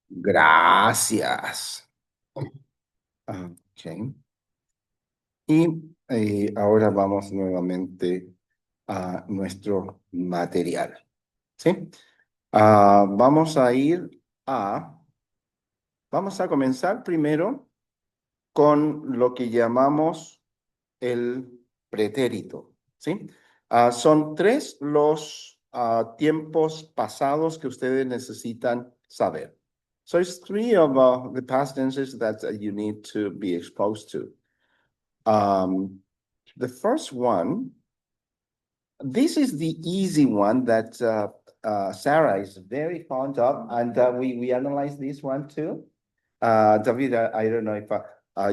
Gracias. Ok. Y ahora vamos nuevamente a nuestro material. ¿Sí? Vamos a ir a, vamos a comenzar primero con lo que llamamos el pretérito. ¿Sí? Son tres los tiempos pasados que ustedes necesitan saber. So it's three of the past tenses that you need to be exposed to. The first one, this is the easy one that Sarah is very fond of, and we analyzed this one too. David, I don't know if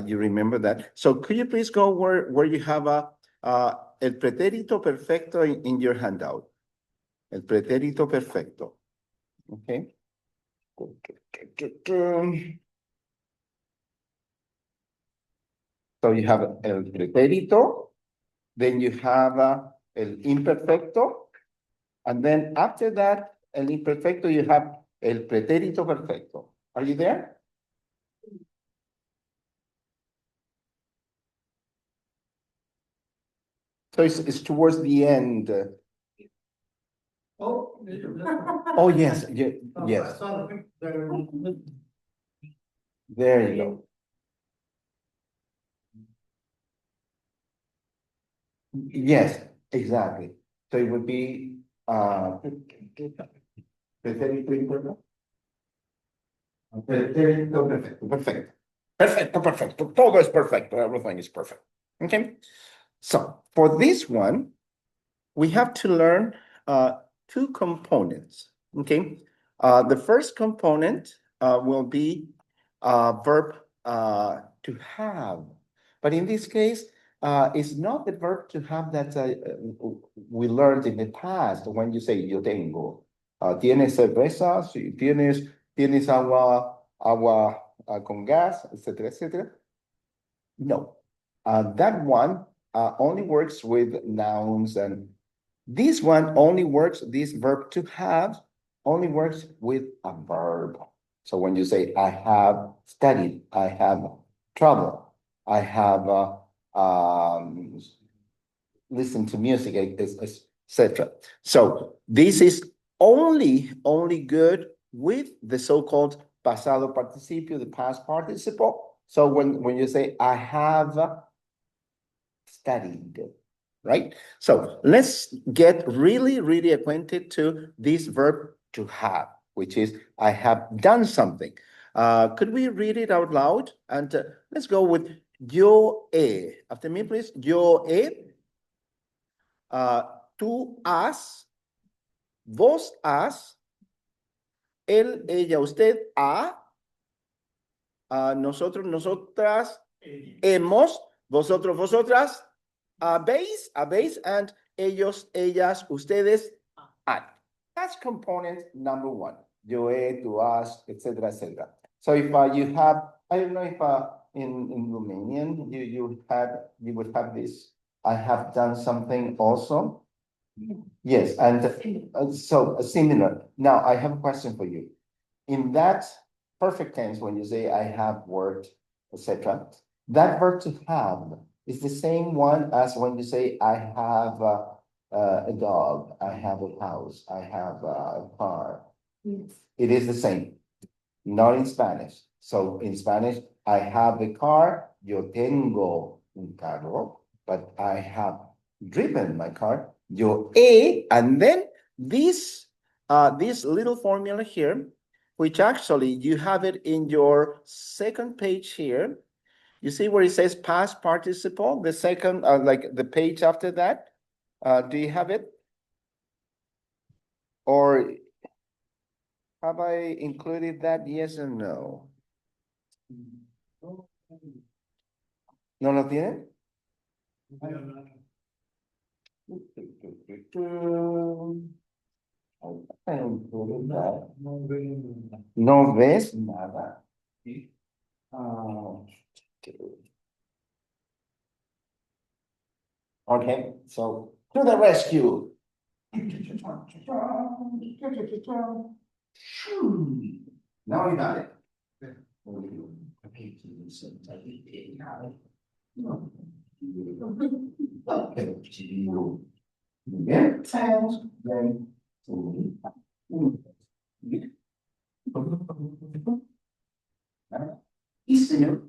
you remember that. So could you please go where you have el pretérito perfecto in your handout? El pretérito perfecto. Okay. So you have el pretérito, then you have el imperfecto, and then after that, el imperfecto, you have el pretérito perfecto. Are you there? So it's towards the end. Oh, yes, yes. There you go. Yes, exactly. So it would be pretérito imperfecto. Pretérito perfecto. Perfecto. Perfecto, perfecto. Todo es perfecto. Everything is perfect. Okay. So for this one, we have to learn two components. Okay. The first component will be verb to have. But in this case, it's not the verb to have that we learned in the past when you say yo tengo. Tienes cerveza, sí, tienes agua con gas, etcétera, etcétera. No, that one only works with nouns, and this one only works, this verb to have only works with a verb. So when you say, I have studied, I have traveled, I have listened to music, etc. So this is only good with the so-called pasado participio, the past participle. So when you say, I have studied, right? So let's get really acquainted to this verb to have, which is I have done something. Could we read it out loud? And let's go with yo he. After me, please. Yo he. Tú has. Vos has. Él, ella, usted ha. Nosotros, nosotras. Hemos. Vosotros, vosotras. Habéis, and ellos, ellas, ustedes, han. That's component number one. Yo he, tú has, etc., etc. So if you have, I don't know if in Romanian you would have this. I have done something also. Yes, and so similar. Now I have a question for you. In that perfect tense, when you say I have worked, etc., that verb to have is the same one as when you say I have a dog, I have a house, I have a car. Yes. It is the same, not in Spanish. So in Spanish, I have a car, yo tengo un carro, but I have driven my car, yo he, and then this little formula here, which actually you have it in your second page here. You see where it says past participle, the second, like the page after that. Do you have it? Or have I included that? Yes or no? ¿No lo tienen? No ves nada. Okay, so to the rescue. Now you got it. Bien. Y señor.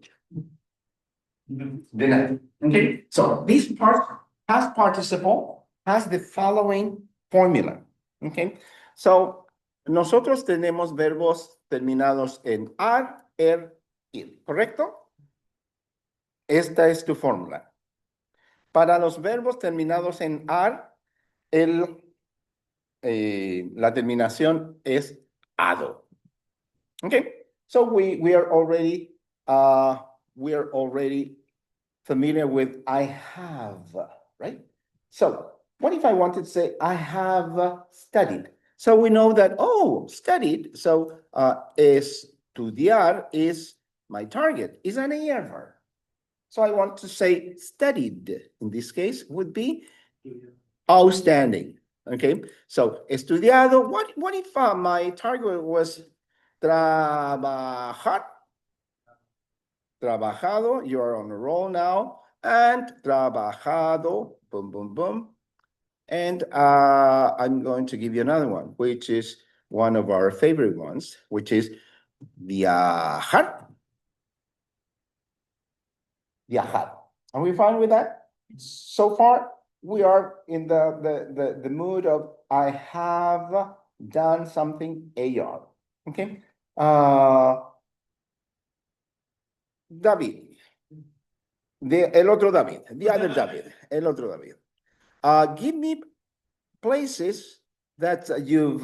Okay, so this part, past participle, has the following formula. Okay, so nosotros tenemos verbos terminados en ar, ir, ¿correcto? Esta es tu fórmula. Para los verbos terminados en ar, la terminación es ado. Okay, so we are already familiar with I have, right? So what if I wanted to say I have studied? So we know that, oh, studied. So estudiar is my target, is an verb. So I want to say studied. In this case would be outstanding. Okay, so estudiado. What if my target was trabajar? Trabajado, you're on a roll now, and trabajado, boom, boom, boom. And I'm going to give you another one, which is one of our favorite ones, which is viajar. Viajar. Are we fine with that? So far, we are in the mood of I have done something AR. Okay. David. El otro David, the other David, el otro David. Give me places that you've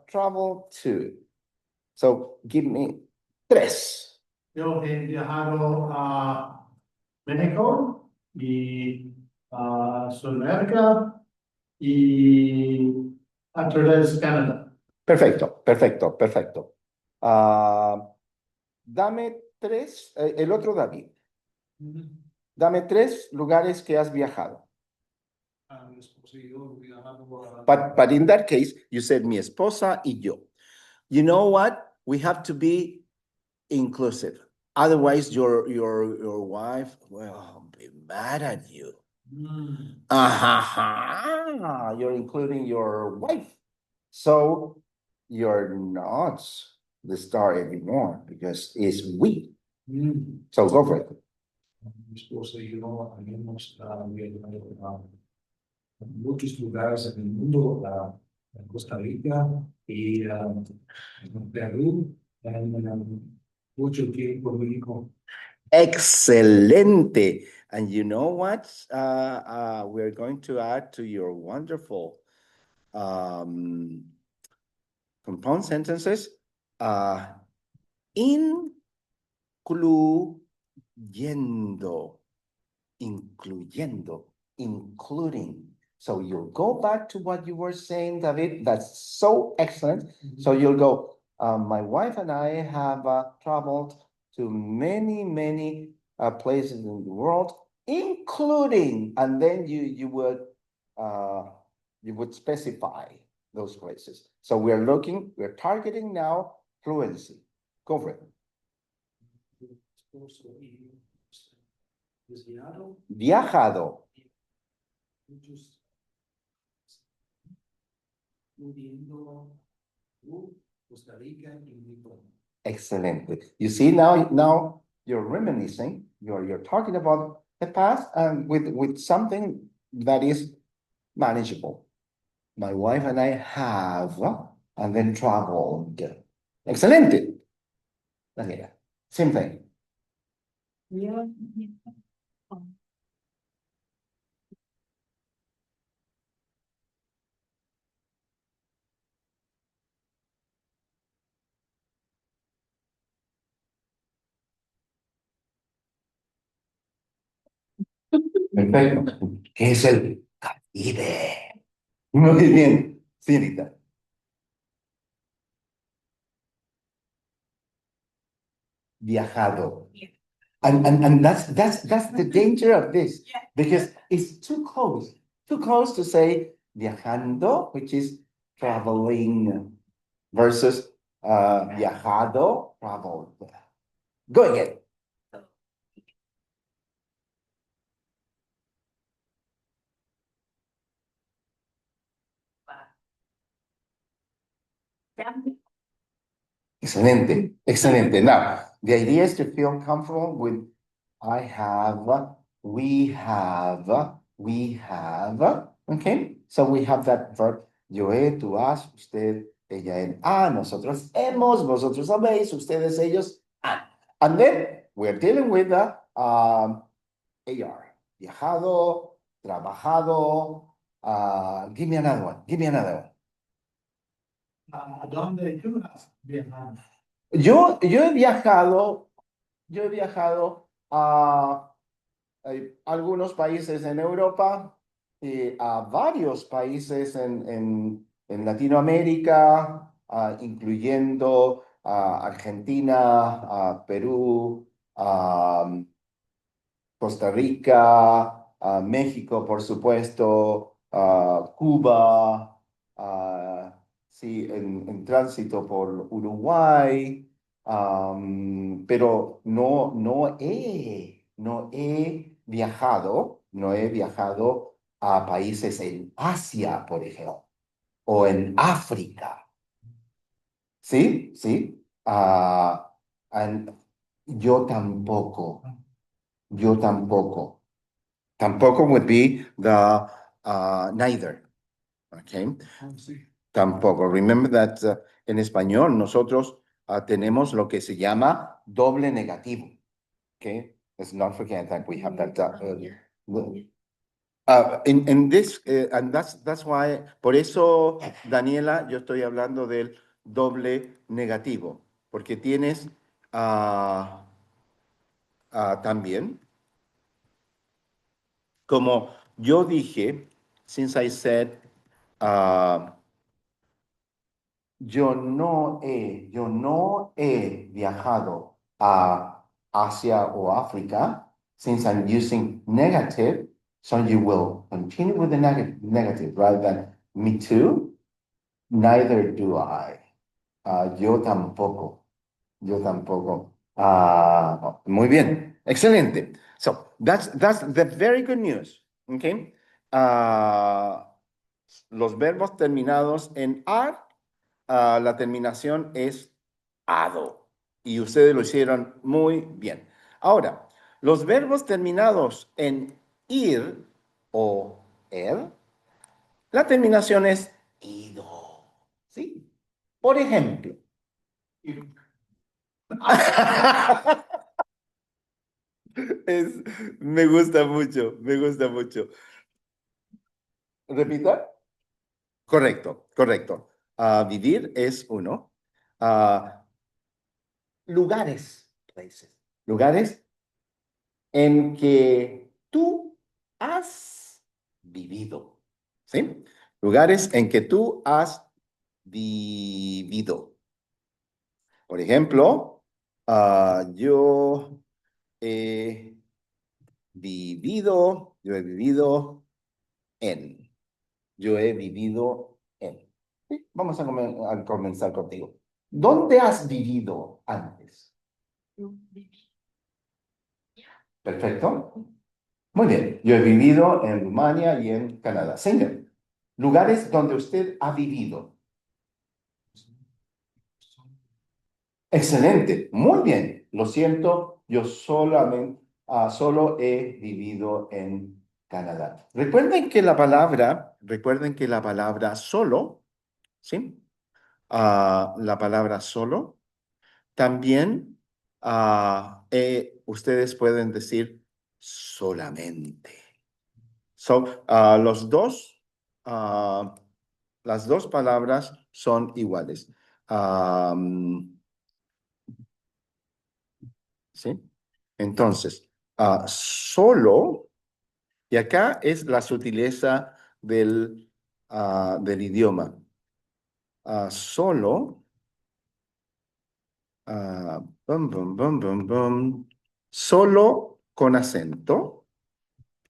traveled to. So give me tres. Yo he viajado a México y a Sudamérica y a través de Canadá. Perfecto, perfecto, perfecto. Dame tres, el otro David. Dame tres lugares que has viajado. But in that case, you said mi esposa y yo. You know what? We have to be inclusive. Otherwise, your wife will be mad at you. You're including your wife. So you're not the star anymore because it's we. So go for it. Mi esposa y yo habíamos viajado a muchos lugares en el mundo, en Costa Rica y en Perú, en mucho tiempo en México. Excelente. And you know what? We're going to add to your wonderful compound sentences, incluyendo, including. So you'll go back to what you were saying, David. That's so excellent. So you'll go, my wife and I have traveled to many places in the world, including, and then you would specify those places. So we're targeting now fluency. Go for it. Viajado. Excelente. You see, now you're reminiscing, you're talking about the past and with something that is manageable. My wife and I have, and then traveled. Excelente. Okay. Same thing. Yeah. Perfecto. ¿Qué es el Caribe? Muy bien, señorita. Viajado. And that's the danger of this, because it's too close to say viajando, which is traveling, versus Viajado, traveled. Go again. Excelente, excelente. Now, the idea is to feel comfortable with I have, we have. Okay, so we have that verb. Yo he, tú has, usted, ella, él, ha, nosotros hemos, vosotros habéis, ustedes, ellos, han. And then we're dealing with the AR. Viajado, trabajado. Give me another one. Give me another one. ¿Dónde tú has viajado? Yo he viajado a algunos países en Europa, a varios países en Latinoamérica, incluyendo Argentina, Perú, Costa Rica, México, por supuesto, Cuba, sí, en tránsito por Uruguay, pero no he viajado a países en Asia, por ejemplo, o en África. ¿Sí? ¿Sí? And yo tampoco. Yo tampoco. Tampoco would be the neither. Okay. Sí. Tampoco. Remember that en español nosotros tenemos lo que se llama doble negativo. Okay. Let's not forget that we have that. In this, and that's why, por eso, Daniela, yo estoy hablando del doble negativo, porque tienes también. Como yo dije, since I said, yo no he viajado a Asia o África, since I'm using negative, so you will continue with the negative rather than me too, neither do I. Yo tampoco. Yo tampoco. Muy bien. Excelente. So that's the very good news. Okay. Los verbos terminados en ar, la terminación es ado. Y ustedes lo hicieron muy bien. Ahora, los verbos terminados en ir o er, la terminación es ido. ¿Sí? Por ejemplo. Es, me gusta mucho, me gusta mucho. ¿Repita? Correcto, correcto. Vivir es uno. Ah, lugares, places. Lugares en que tú has vivido. ¿Sí? Lugares en que tú has vivido. Por ejemplo, yo he yo he vivido en. Yo he vivido en. Sí, vamos a comenzar contigo. ¿Dónde has vivido antes? Perfecto. Muy bien. Yo he vivido en Rumania y en Canadá. Señor, lugares donde usted ha vivido. Excelente. Muy bien. Lo siento, yo solo he vivido en Canadá. Recuerden que la palabra solo, ¿sí? La palabra solo. También ustedes pueden decir solamente. So, las dos palabras son iguales. ¿Sí? Entonces, solo, y acá es la sutileza del idioma. Solo. Bum, bum, bum, bum. Solo con acento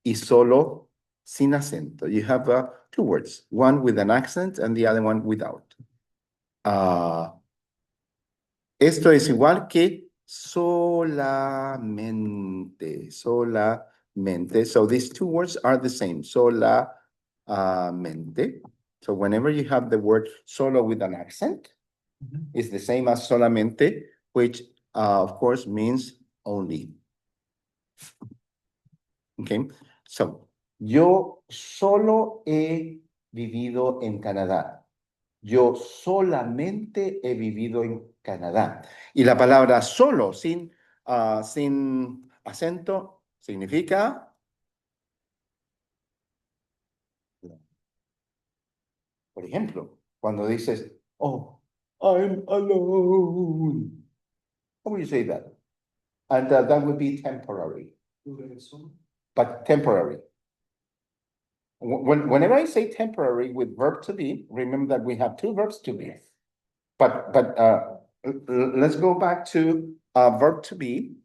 y solo sin acento. You have two words, one with an accent and the other one without. Esto es igual que solamente, solamente. So these two words are the same, solamente. So whenever you have the word solo with an accent, it's the same as solamente, which of course means only. Okay, so yo solo he vivido en Canadá. Yo solamente he vivido en Canadá. Y la palabra solo, sin acento, significa... Por ejemplo, cuando dices, oh, I'm alone. How would you say that? And that would be temporary, but temporary. Whenever I say temporary with verb to be, remember that we have two verbs to be. But let's go back to verb to be.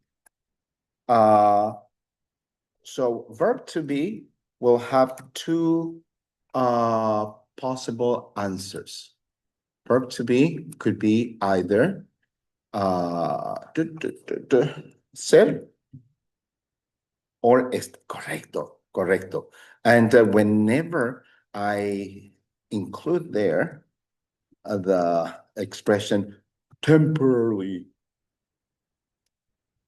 So verb to be will have two possible answers. Verb to be could be either ser or correcto, correcto. And whenever I include there the expression temporarily,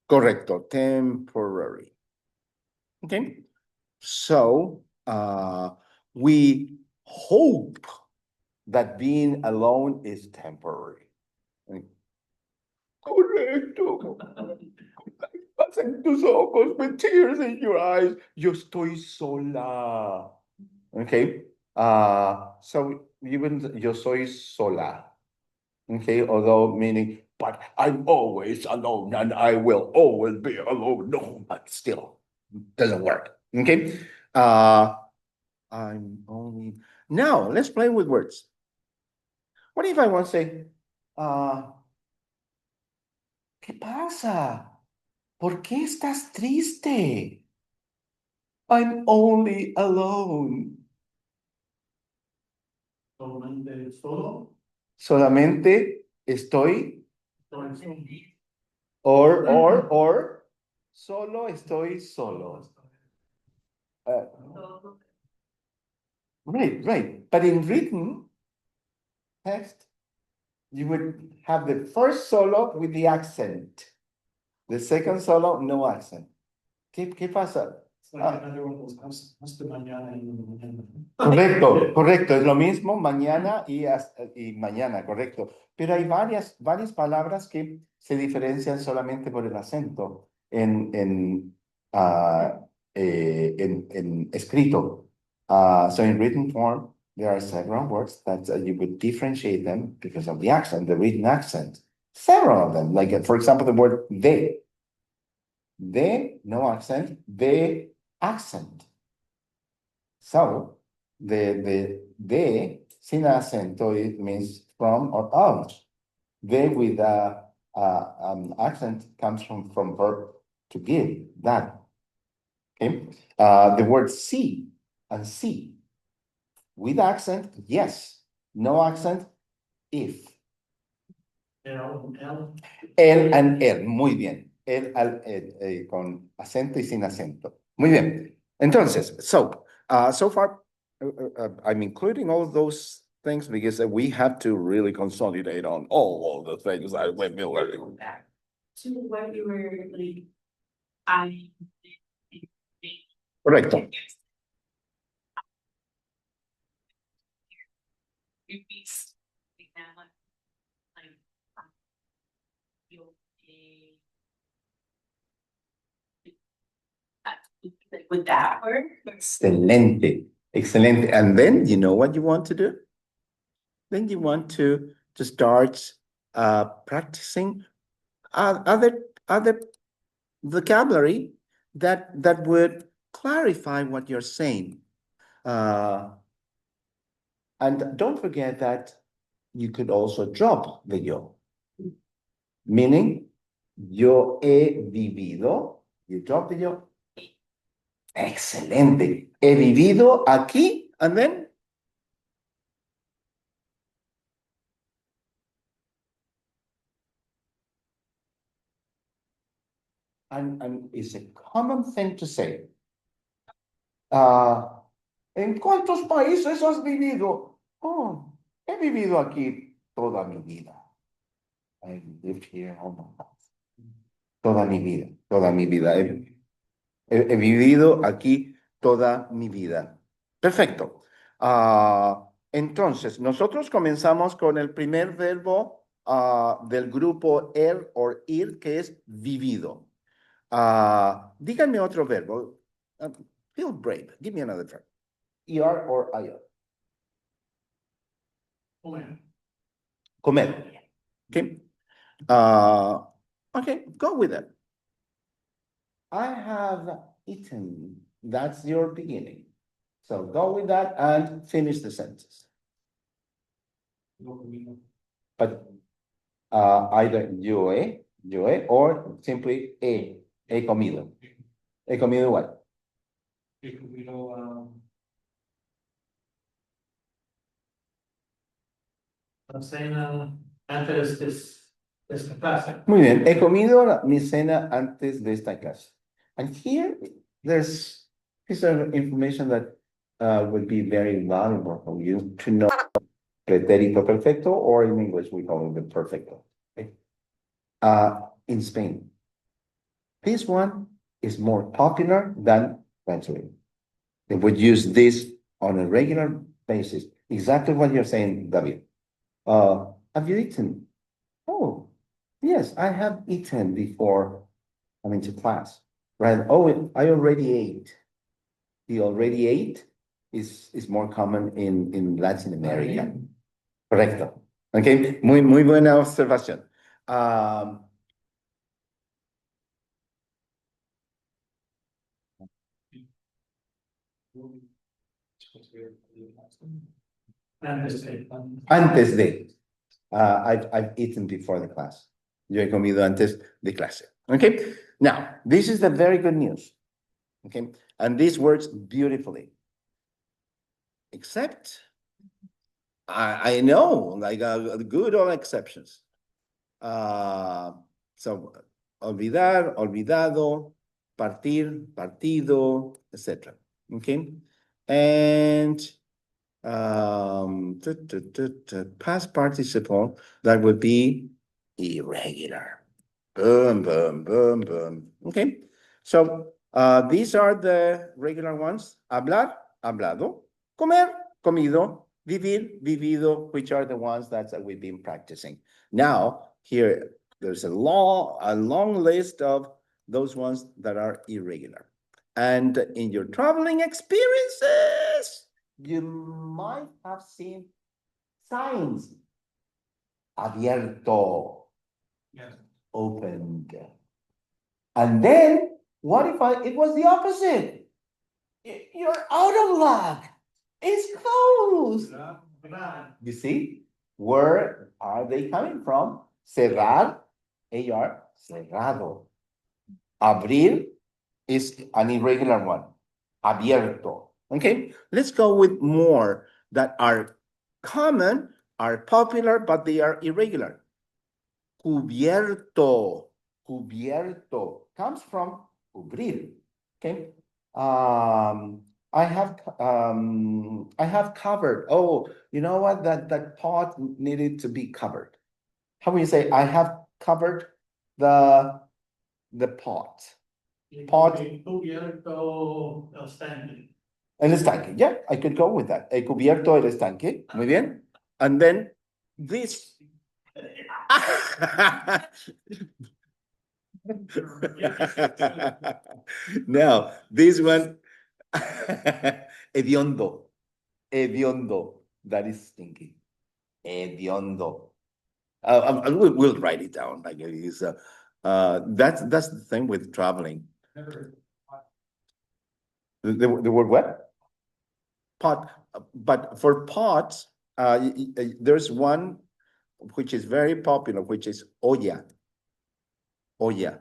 correcto, temporary. Okay, so we hope that being alone is temporary. Correcto. En tus ojos, with tears in your eyes. Yo estoy sola. Okay. So even yo soy sola. Okay, although meaning, but I'm always alone and I will always be alone. No, but still doesn't work. Okay. I'm only now let's play with words. What if I want to say, ¿qué pasa? ¿Por qué estás triste? I'm only alone. Solamente solo. Solamente estoy, or, solo estoy solo. Right. But in written text, you would have the first solo with the accent. The second solo, no accent. ¿Qué pasa? Hasta mañana y mañana. Correcto, es lo mismo mañana y mañana, correcto. Pero hay varias palabras que se diferencian solamente por el acento en escrito. So in written form, there are several words that you would differentiate them because of the accent, the written accent. Several of them, like for example, the word de. De, no accent, de accent. So the sin acento, it means from or of. De with accent comes from verb to give, that. Okay. The word see and see. With accent, yes. No accent, if. El and el, muy bien. El con acento y sin acento. Muy bien. Entonces, so far, I'm including all those things because we have to really consolidate on all of the things I went learning. To what you were like, I. Correcto. Would that work? Excelente. Excellent. And then you know what you want to do? Then you want to start practicing other vocabulary that would clarify what you're saying. And don't forget that you could also drop the yo. Meaning, yo he vivido, you drop the yo. Excelente. He vivido aquí, and then and it's a common thing to say. ¿En cuántos países has vivido? Oh, he vivido aquí toda mi vida. I've lived here all my life. Toda mi vida, toda mi vida. He vivido aquí toda mi vida. Perfecto. Entonces, nosotros comenzamos con el primer verbo del grupo o ir, que es vivido. Díganme otro verbo. Feel brave. Give me another verb. ER or IR. Comer. Okay. Okay, go with it. I have eaten. That's your beginning. So go with that and finish the sentence. But either yo he, or simply he comido. He comido what? He comido, la cena antes de esta clase. Muy bien, he comido mi cena antes de esta clase. And here, there's piece of information that would be very valuable for you to know pretérito perfecto, or in English, we call it the perfecto. Okay? In Spain, this one is more popular than eventually. They would use this on a regular basis. Exactly what you're saying, David. Have you eaten? Oh, yes, I have eaten before coming to class. Right? Oh, I already ate. The already ate is more common in Latin America. Correcto. Okay, muy buena observación. Antes de. I've eaten before the class. Yo he comido antes de clase. Okay, now, this is the very good news. Okay, and this works beautifully. Except, I know, like good all exceptions. So, olvidar, olvidado, partir, partido, etc. Okay, and past participle, that would be irregular. Boom, boom, boom, boom. Okay, so these are the regular ones. Hablar, hablado. Comer, comido. Vivir, vivido, which are the ones that we've been practicing. Now, here, there's a long list of those ones that are irregular. And in your traveling experiences, you might have seen signs. Abierto. Yes. Opened. And then, what if it was the opposite? You're out of luck. It's closed. You see? Where are they coming from? Cerrar, AR, cerrado. Abrir is an irregular one. Abierto. Okay, let's go with more that are common, are popular, but they are irregular. Cubierto. Cubierto comes from cubrir. Okay. I have covered. Oh, you know what? That pot needed to be covered. How will you say I have covered the pot? Pot. Cubierto el estanque. El estanque. Yeah, I could go with that. He cubierto el estanque. Muy bien. And then this. Now, this one, hediondo, hediondo, that is stinky, hediondo. We'll write it down. Like it is. That's the thing with traveling. The word what? Pot, but for pots, there's one which is very popular, which is olla. Olla.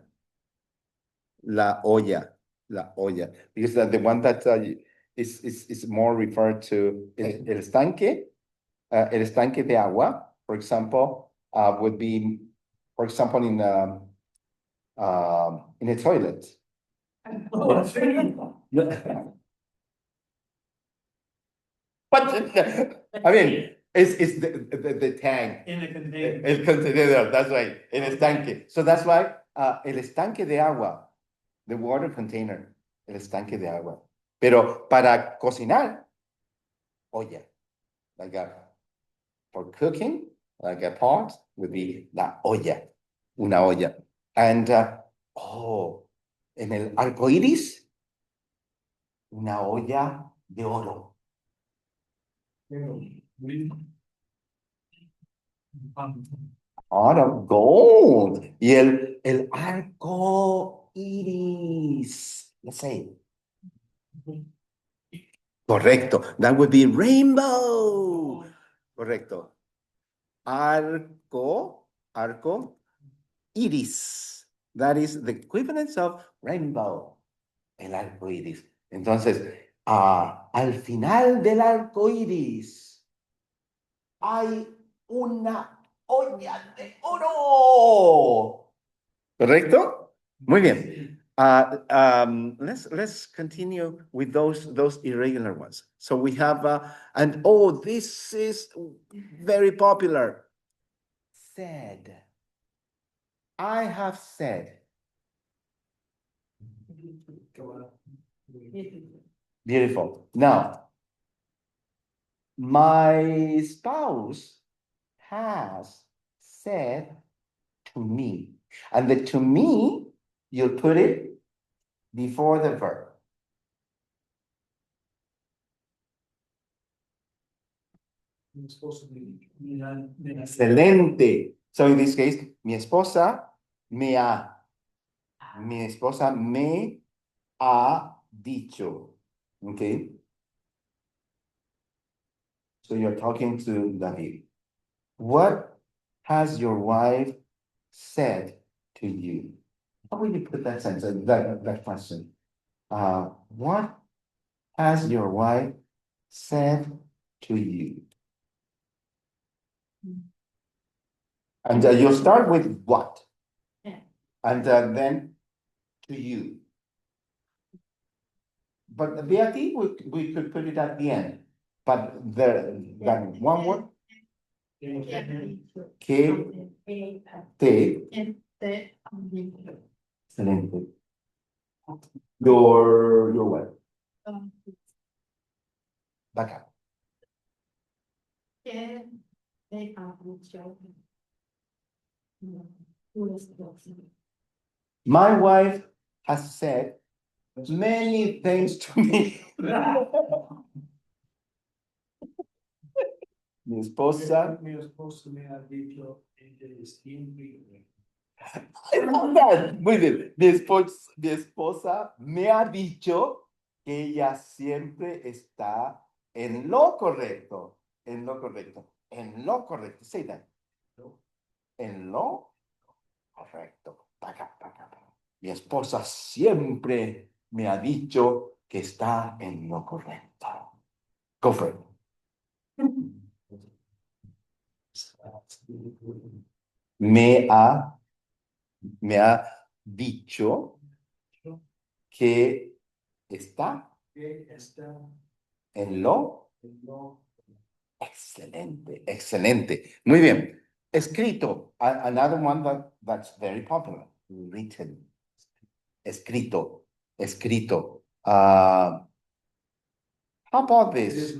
La olla. La olla. Because the one that is more referred to el estanque. El estanque de agua, for example, would be, for example, in in a toilet. But I mean, it's the tank. In a container. El contenedor, that's right, el estanque. So that's why, el estanque de agua, the water container, el estanque de agua. Pero para cocinar, olla, like for cooking, like a pot would be la olla, una olla. And, en el arco iris, una olla de oro. Out of gold. Y el arco iris. Let's say. Correcto. That would be rainbow. Correcto. Arco iris. That is the equivalence of rainbow. El arco iris. Entonces, al final del arco iris hay una olla de oro. ¿Correcto? Muy bien. Let's continue with those irregular ones. So we have, and this is very popular. Said. I have said. Beautiful. Now, my spouse has said to me. And the to me, you put it before the verb. Excelente. So in this case, mi esposa me ha dicho. Okay. So you're talking to David. What has your wife said to you? How will you put that sentence, that question? What has your wife said to you? And you'll start with what? Yeah. And then to you. But the BRT, we could put it at the end. But that one word. Que te. Excelente. Your what? Back up. My wife has said many things to me. Mi esposa. I love that. Muy bien. Mi esposa me ha dicho que ella siempre está en lo correcto. En lo correcto. En lo correcto. Say that. En lo correcto. Paca. Mi esposa siempre me ha dicho que está en lo correcto. Go for it. Me ha dicho que está en lo excelente. Muy bien. Escrito. Another one that's very popular. Written. Escrito. How about this?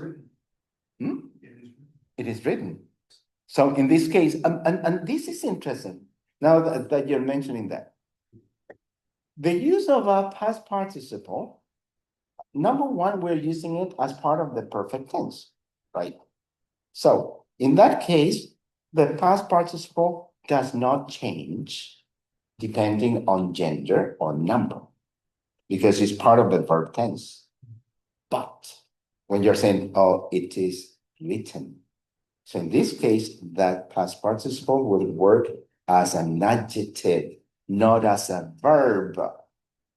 It is written. So in this case, and this is interesting, now that you're mentioning that. The use of a past participle, number one, we're using it as part of the perfect tense, right? So in that case, the past participle does not change depending on gender or number, because it's part of the verb tense. But when you're saying, it is written. So in this case, that past participle would work as an adjective, not as a verb.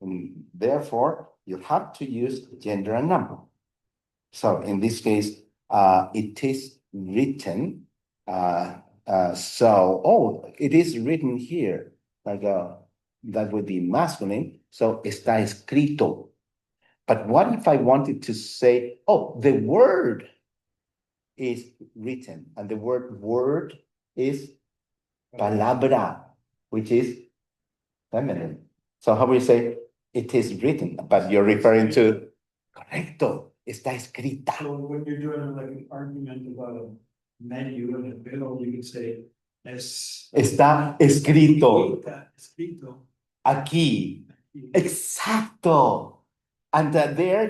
And therefore, you have to use gender and number. So in this case, it is written. It is written here. Like that would be masculine. So está escrito. But what if I wanted to say, oh, the word is written, and the word is palabra, which is feminine. So how will you say it is written? But you're referring to correcto, está escrita. So when you're doing like an argument about a menu and a bill, you could say, Está escrito escrito. aquí. Exacto. And there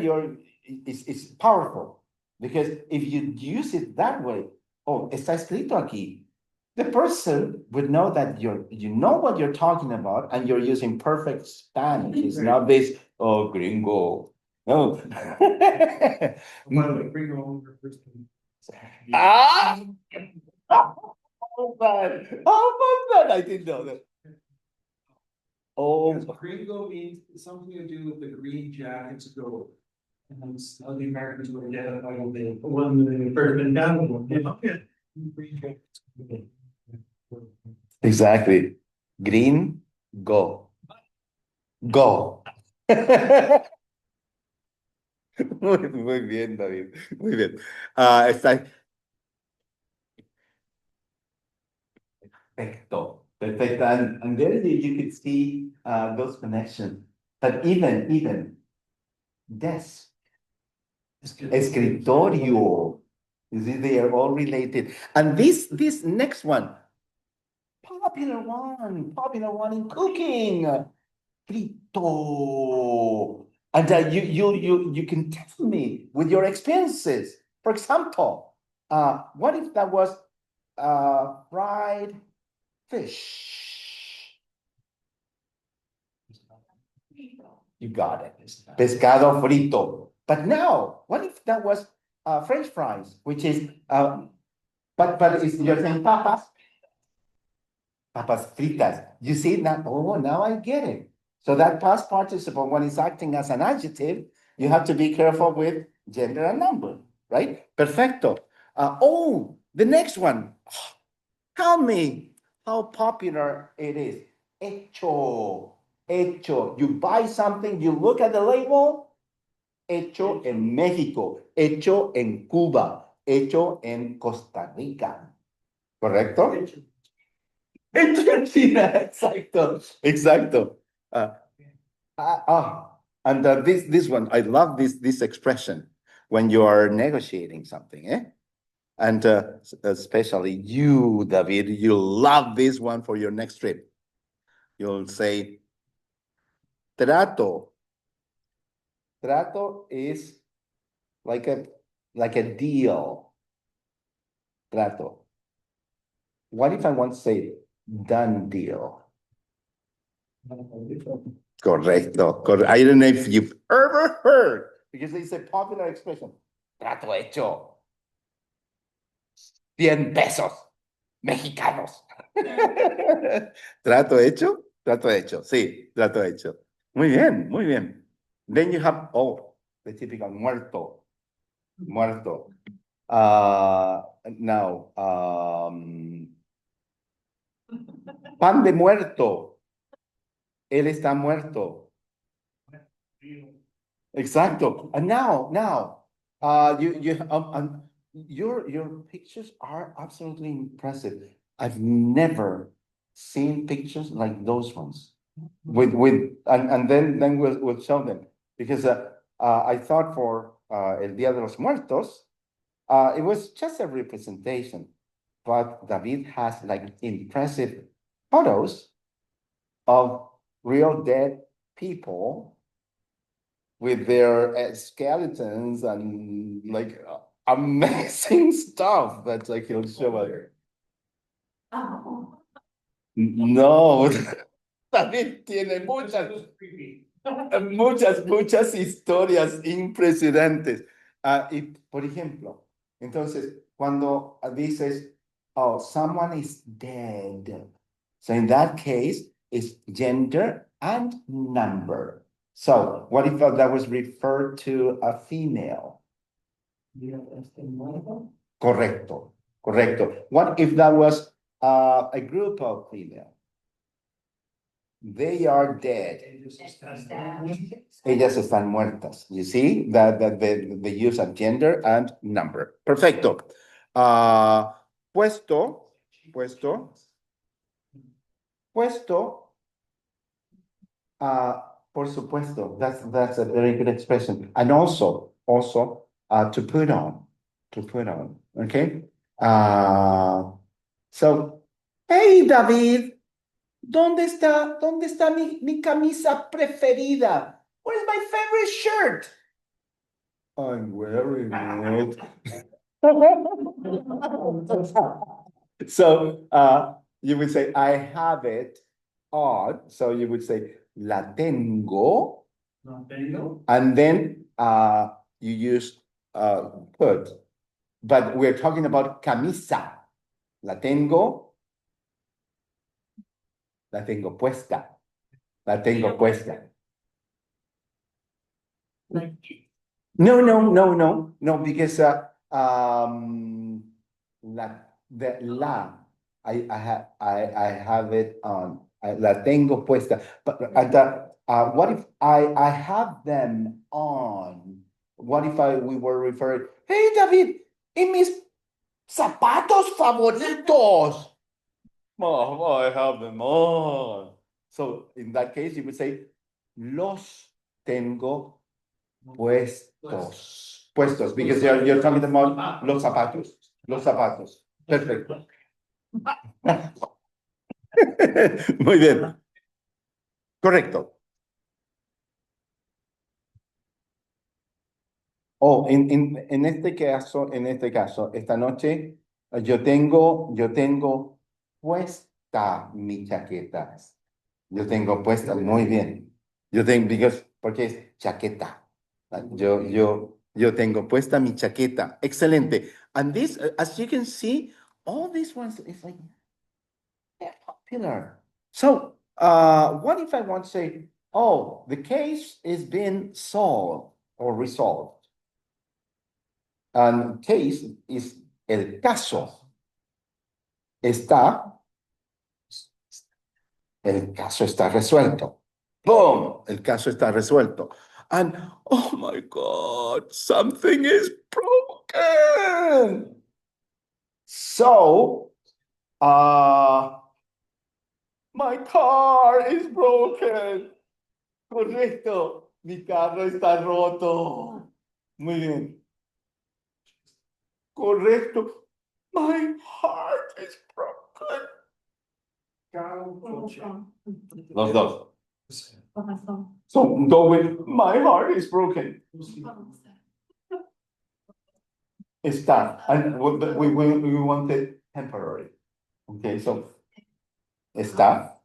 it's powerful, because if you use it that way, oh, está escrito aquí, the person would know that you know what you're talking about, and you're using perfect Spanish. It's not this, oh, gringo. No. By the way, bring your own person. Ah! Oh, man. Oh, man. I didn't know that. Oh, Gringo means something to do with the green jackets go. And how the Americans were identified on the one that they first been down one. Green jackets. exactly. Green, go. Go. Muy bien, David. Muy bien. Está. Perfecto. Perfecto. And there you could see those connections. But even desk, escritorio, you see, they are all related. And this next one, popular one in cooking, frito. And you can tell me with your experiences. For example, what if that was fried fish? You got it. Pescado frito. But now, what if that was French fries, which is but it's you're saying papas fritas. You see that? Oh, now I get it. So that past participle, when it's acting as an adjective, you have to be careful with gender and number, right? Perfecto. Oh, the next one. Tell me how popular it is. Hecho. Hecho. You buy something, you look at the label. Hecho en México. Hecho en Cuba. Hecho en Costa Rica. ¿Correcto? Hecho en China. Exacto. Exacto. And this one, I love this expression when you are negotiating something, eh? And especially you, David, you love this one for your next trip. You'll say, trato. Trato is like a deal. Trato. What if I want to say done deal? Correcto. I don't know if you've ever heard, because it's a popular expression. Trato hecho. 100 pesos mexicanos. ¿Trato hecho? Trato hecho, sí, trato hecho. Muy bien, muy bien. Then you have, oh, the typical muerto. Muerto. Now, pan de muerto. Él está muerto. Exacto. And now, your pictures are absolutely impressive. I've never seen pictures like those ones. And then we'll show them, because I thought for El Día de los Muertos, it was just a representation, but David has like impressive photos of real dead people with their skeletons and like amazing stuff that like he'll show us. Oh. No, David tiene muchas historias impresionantes. Y, por ejemplo, entonces, cuando dices, oh, someone is dead. So in that case, it's gender and number. So what if that was referred to a female? Correcto, correcto. What if that was a group of female? They are dead. Ellos están muertos. Ellas están muertas. You see that the use of gender and number. Perfecto. Puesto. Por supuesto. That's a very good expression. And also, to put on. Okay. So, hey, David. ¿Dónde está mi camisa preferida? Where's my favorite shirt? I'm wearing it. So, you would say, I have it on. So you would say, la tengo. No tengo. And then you use put. But we're talking about camisa. La tengo puesta. La tengo puesta. No, because I have it on. La tengo puesta. But what if I have them on? What if we were referring, hey David, en mis zapatos favoritos. Oh, I have them on. So in that case, you would say, los tengo puestos. Puestos, because you're talking about los zapatos. Los zapatos. Perfecto. Muy bien. Correcto. Oh, en este caso, esta noche, yo tengo puesta mi chaqueta. Yo tengo puesta, muy bien. Porque es chaqueta. Yo tengo puesta mi chaqueta. Excelente. And this, as you can see, all these ones is like, they're popular. So, what if I want to say, oh, the case is being solved or resolved? And case is el caso. El caso está resuelto. Boom, el caso está resuelto. And, oh my God, something is broken. So, my car is broken. Correcto, mi carro está roto. Muy bien. Correcto. My heart is broken. Los dos. So go with my heart is broken. Está. And we want it temporary. Okay, so está.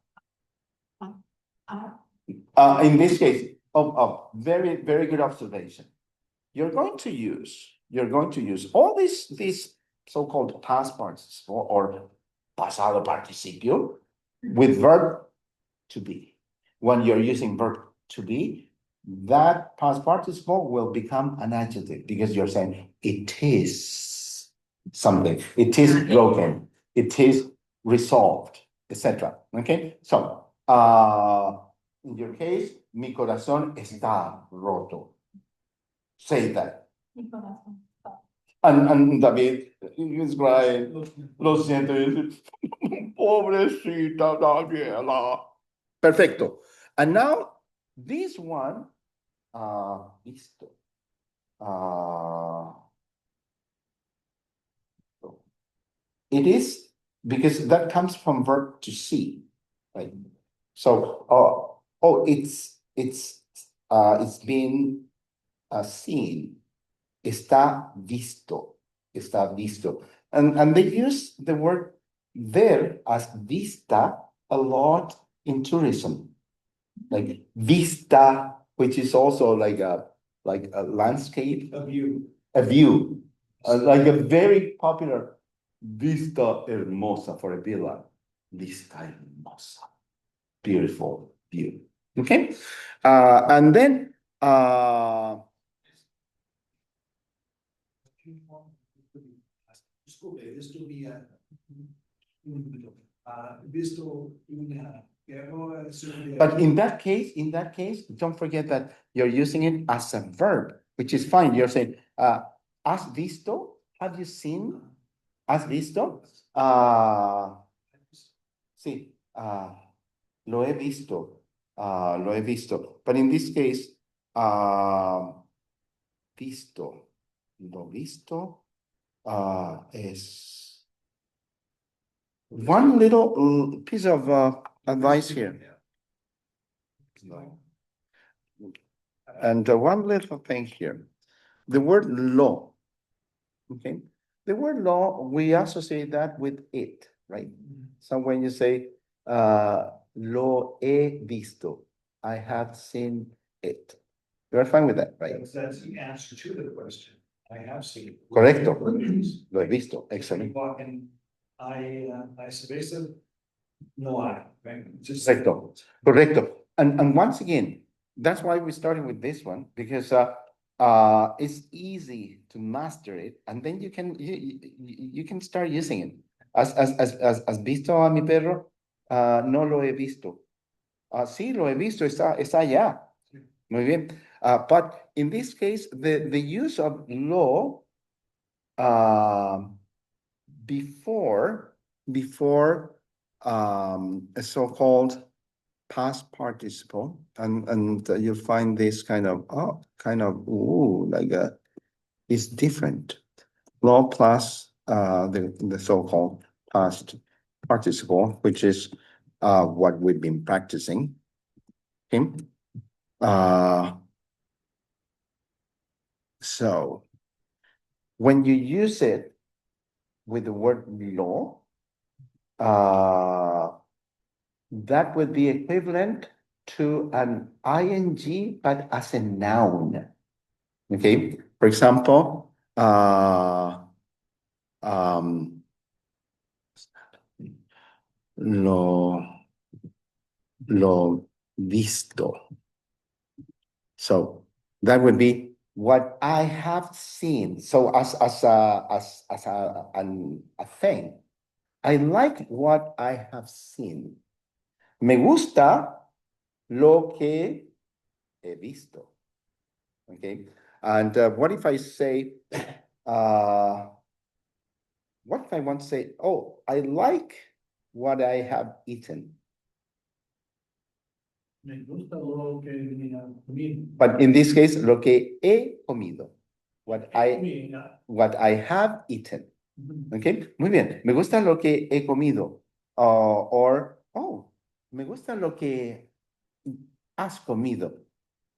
In this case, very, very good observation. You're going to use all these so-called past participles or pasado participio with verb to be. When you're using verb to be, that past participle will become an adjective because you're saying it is something, it is broken, it is resolved, etc. Okay, so in your case, mi corazón está roto. Say that. And David is crying. Lo siento. Pobrecita Daniela. Perfecto. And now this one, visto. It is because that comes from verb to see, right? So, it's being seen. Está visto. And they use the word ver as vista a lot in tourism. Like vista, which is also like a landscape. A view. Like a very popular vista hermosa for a villa. Vista hermosa. Beautiful view. Okay? And then Visto una guerra But in that case, don't forget that you're using it as a verb, which is fine. You're saying, has visto? Have you seen? ¿Has visto? Sí, lo he visto. Lo he visto. But in this case, visto. Lo visto is one little piece of advice here. No. And one little thing here. The word lo, okay? The word lo, we associate that with it, right? So when you say, lo he visto, I have seen it. You're fine with that, right? That's the answer to the question. I have seen. Correcto. Lo he visto, excellent. And I suggest no hay, right? Just. Correcto, correcto. And once again, that's why we started with this one, because it's easy to master it, and then you can start using it. ¿Has visto a mi perro? No lo he visto. Sí, lo he visto, está allá. Muy bien. But in this case, the use of lo before a so-called past participle, and you'll find this kind of it's different. Law plus the so-called past participle, which is what we've been practicing. Okay. So when you use it with the word law, that would be equivalent to an ing, but as a noun. Okay, for example, lo visto. So that would be what I have seen. So as a thing, I like what I have seen. Me gusta lo que he visto. Okay. And what if I say, what if I want to say, oh, I like what I have eaten. Me gusta lo que comido. But in this case, lo que he comido. What I have eaten. Okay, muy bien. Me gusta lo que he comido. Or, oh, me gusta lo que has comido.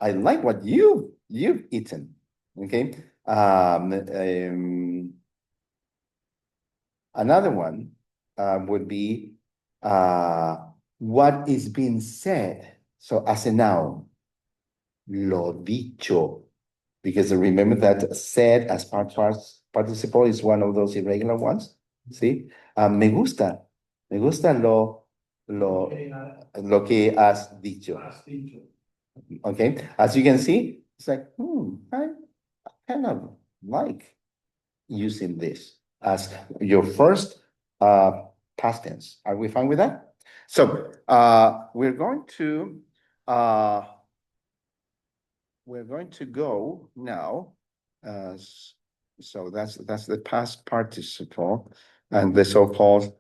I like what you've eaten. Okay. Another one would be what is being said. So as a noun, lo dicho. Because remember that said as participle is one of those irregular ones. See? Me gusta lo que has dicho. Okay, as you can see, it's like, I kind of like using this as your first past tense. Are we fine with that? So we're going to go now. So that's the past participle and the so-called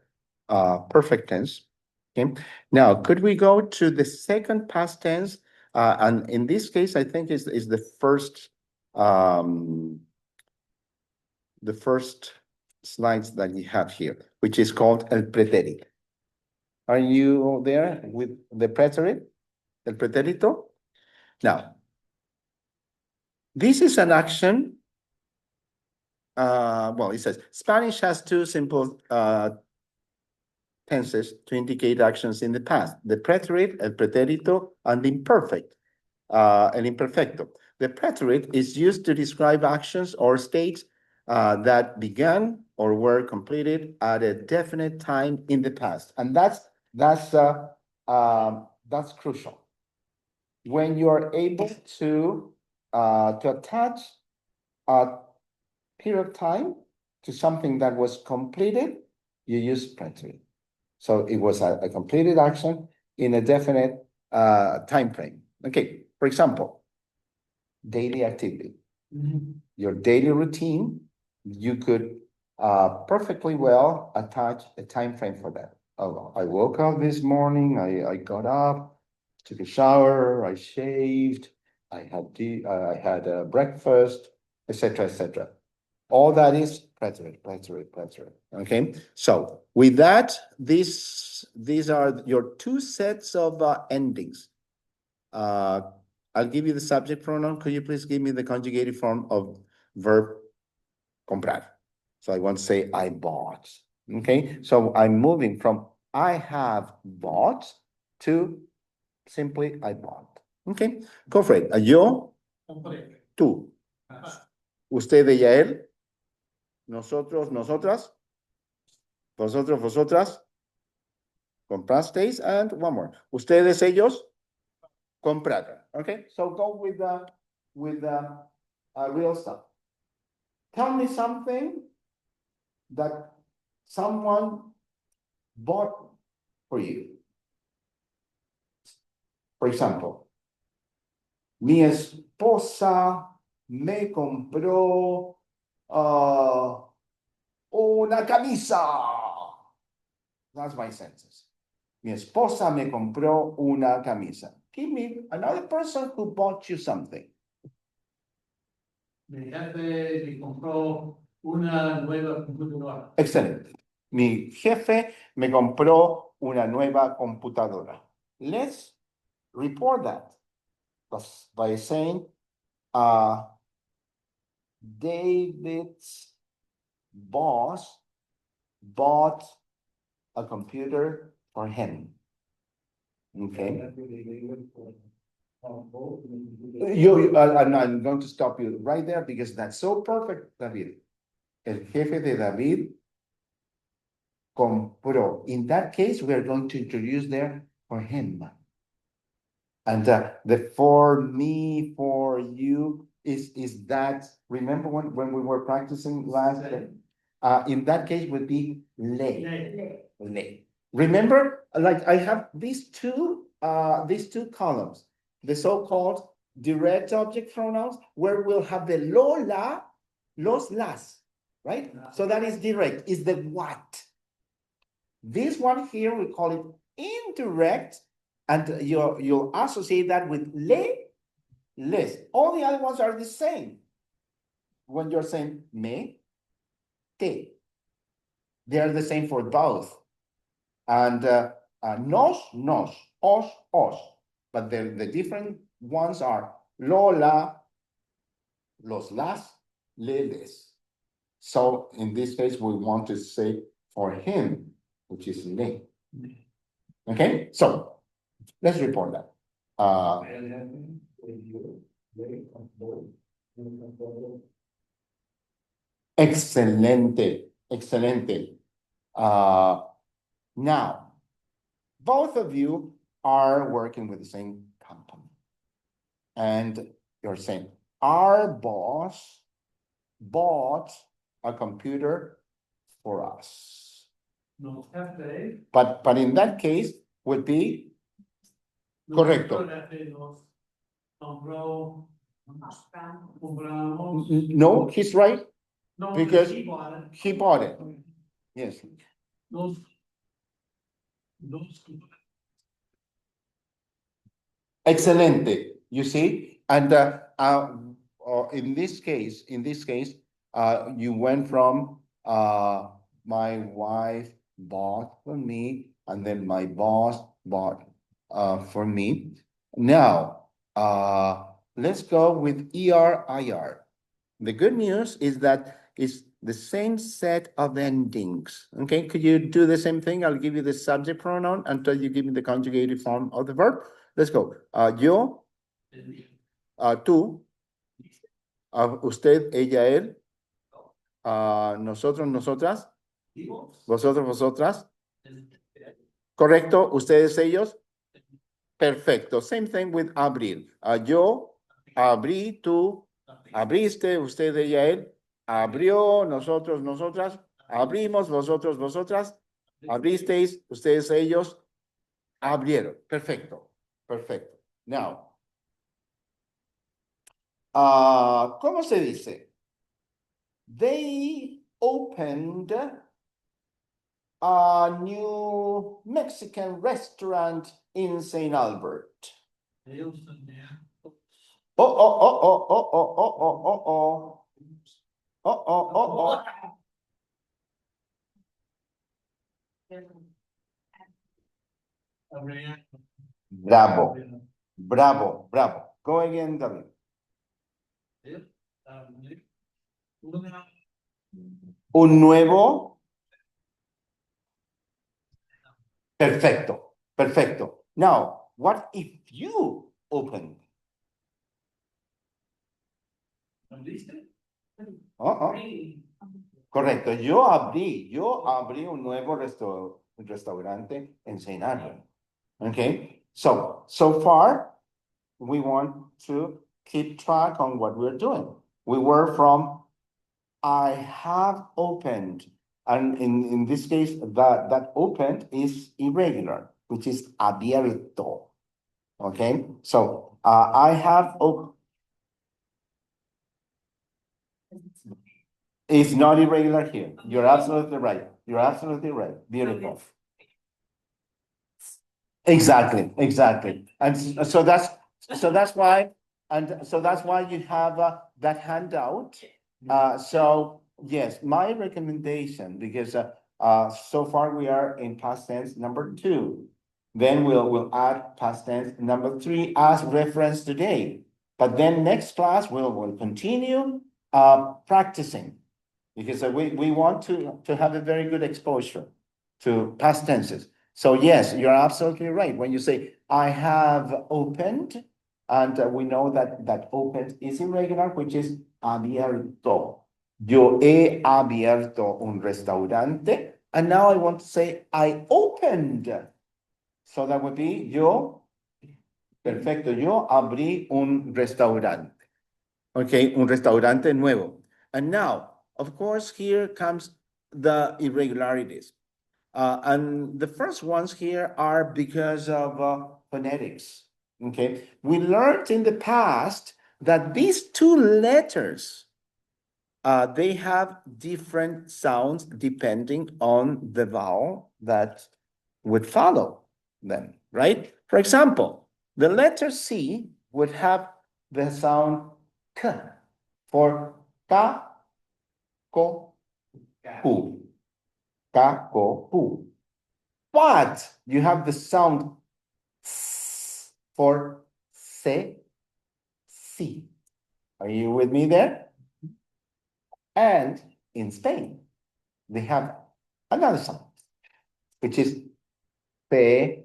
perfect tense. Okay. Now, could we go to the second past tense? And in this case, I think is the first slides that you have here, which is called el pretérito. Are you there with the preterite? El pretérito? Now, this is an action. Well, it says Spanish has two simple tenses to indicate actions in the past: the preterite, el pretérito, and the imperfect, el imperfecto. The preterite is used to describe actions or states that began or were completed at a definite time in the past, and that's crucial. When you are able to attach a period of time to something that was completed, you use preterite. So it was a completed action in a definite time frame. Okay, for example, daily activity. Your daily routine, you could perfectly well attach a time frame for that. Oh, I woke up this morning, I got up, took a shower, I shaved, I had breakfast, etc., etc. All that is preterite. Okay, so with that, these are your two sets of endings. I'll give you the subject pronoun. Could you please give me the conjugated form of verb comprar? So I want to say I bought. Okay, so I'm moving from I have bought to simply I bought. Okay, go for it. Yo, tú, usted, ella, él, nosotros, nosotras, vosotros, vosotras, comprasteis, and one more. Ustedes, ellos, compraron. Okay, so go with the real stuff. Tell me something that someone bought for you. For example, mi esposa me compró una camisa. That's my sentence. Mi esposa me compró una camisa. Give me another person who bought you something. Mi jefe me compró una nueva computadora. Excelente. Mi jefe me compró una nueva computadora. Let's report that by saying, David's boss bought a computer for him. Okay. I'm going to stop you right there because that's so perfect, David. El jefe de David compró. In that case, we are going to introduce there for him. And the for me, for you is that, remember when we were practicing last day? In that case would be le. Remember, like I have these two columns, the so-called direct object pronouns, where we'll have the lo, la, los, las, right? So that is direct, is the what. This one here, we call it indirect, and you'll associate that with le, les. All the other ones are the same. When you're saying me, te, they are the same for both. And nos, os. But the different ones are lo, la, los, las, le, les. So in this case, we want to say for him, which is le. Okay, so let's report that. Excelente. Now, both of you are working with the same company. And you're saying, our boss bought a computer for us. No jefe. But in that case, would be correcto. No, he's right. No, Because he bought it. Yes. Those. Excelente. You see, and in this case, you went from my wife bought for me, and then my boss bought for me. Now, let's go with ER-IR. The good news is that it's the same set of endings. Okay, could you do the same thing? I'll give you the subject pronoun until you give me the conjugated form of the verb. Let's go. Yo, tú, usted, ella, él, nosotros, nosotras, vosotros, vosotras. Correcto, ustedes, ellos. Perfecto. Same thing with abrir. Yo abrí, tú abriste, usted, ella, él. Abrió, nosotros, nosotras. Abrimos, vosotros, vosotras. Abristeis, ustedes, ellos. Abrieron. Perfecto. Perfecto. Now. ¿Cómo se dice? They opened a new Mexican restaurant in St. Albert. Oh, oh, oh, oh, oh, oh, oh, oh, oh, oh. Oh, oh, oh, oh. Bravo, bravo, bravo. Go again, David. Un nuevo. Perfecto, perfecto. Now, what if you open? Oh, correcto, yo abrí un nuevo restaurante en St. Albert. Okay, so far, we want to keep track on what we're doing. We were from, I have opened, and in this case, that opened is irregular, which is abierto. Okay, so I have opened. It's not irregular here. You're absolutely right. You're absolutely right. Beautiful. Exactly, exactly. And so that's why, you have that handout. So yes, my recommendation, because so far we are in past tense number 2. Then we'll add past tense number 3 as reference today. But then next class we'll continue practicing, because we want to have a very good exposure to past tenses. So yes, you're absolutely right. When you say, I have opened, and we know that opened is irregular, which is abierto. Yo he abierto un restaurante. And now I want to say, I opened. So that would be, yo, perfecto, yo abrí un restaurante. Okay, un restaurante nuevo. And now, of course, here comes the irregularities. And the first ones here are because of phonetics. Okay, we learned in the past that these 2 letters, they have different sounds depending on the vowel that would follow them, right? For example, the letter C would have the sound K for ka, ko, hu. Ka, ko, hu. But you have the sound S for se, si. Are you with me there? And in Spain, they have another sound, which is pe,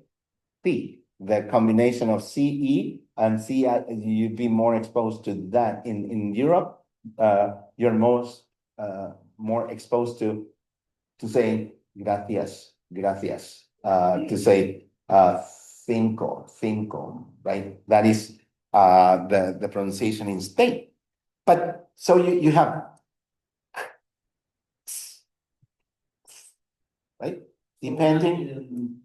pi. The combination of CE and C, you'd be more exposed to that in Europe. You're more exposed to say gracias, gracias, to say cinco, right? That is the pronunciation in Spain. But so you have, right? Depending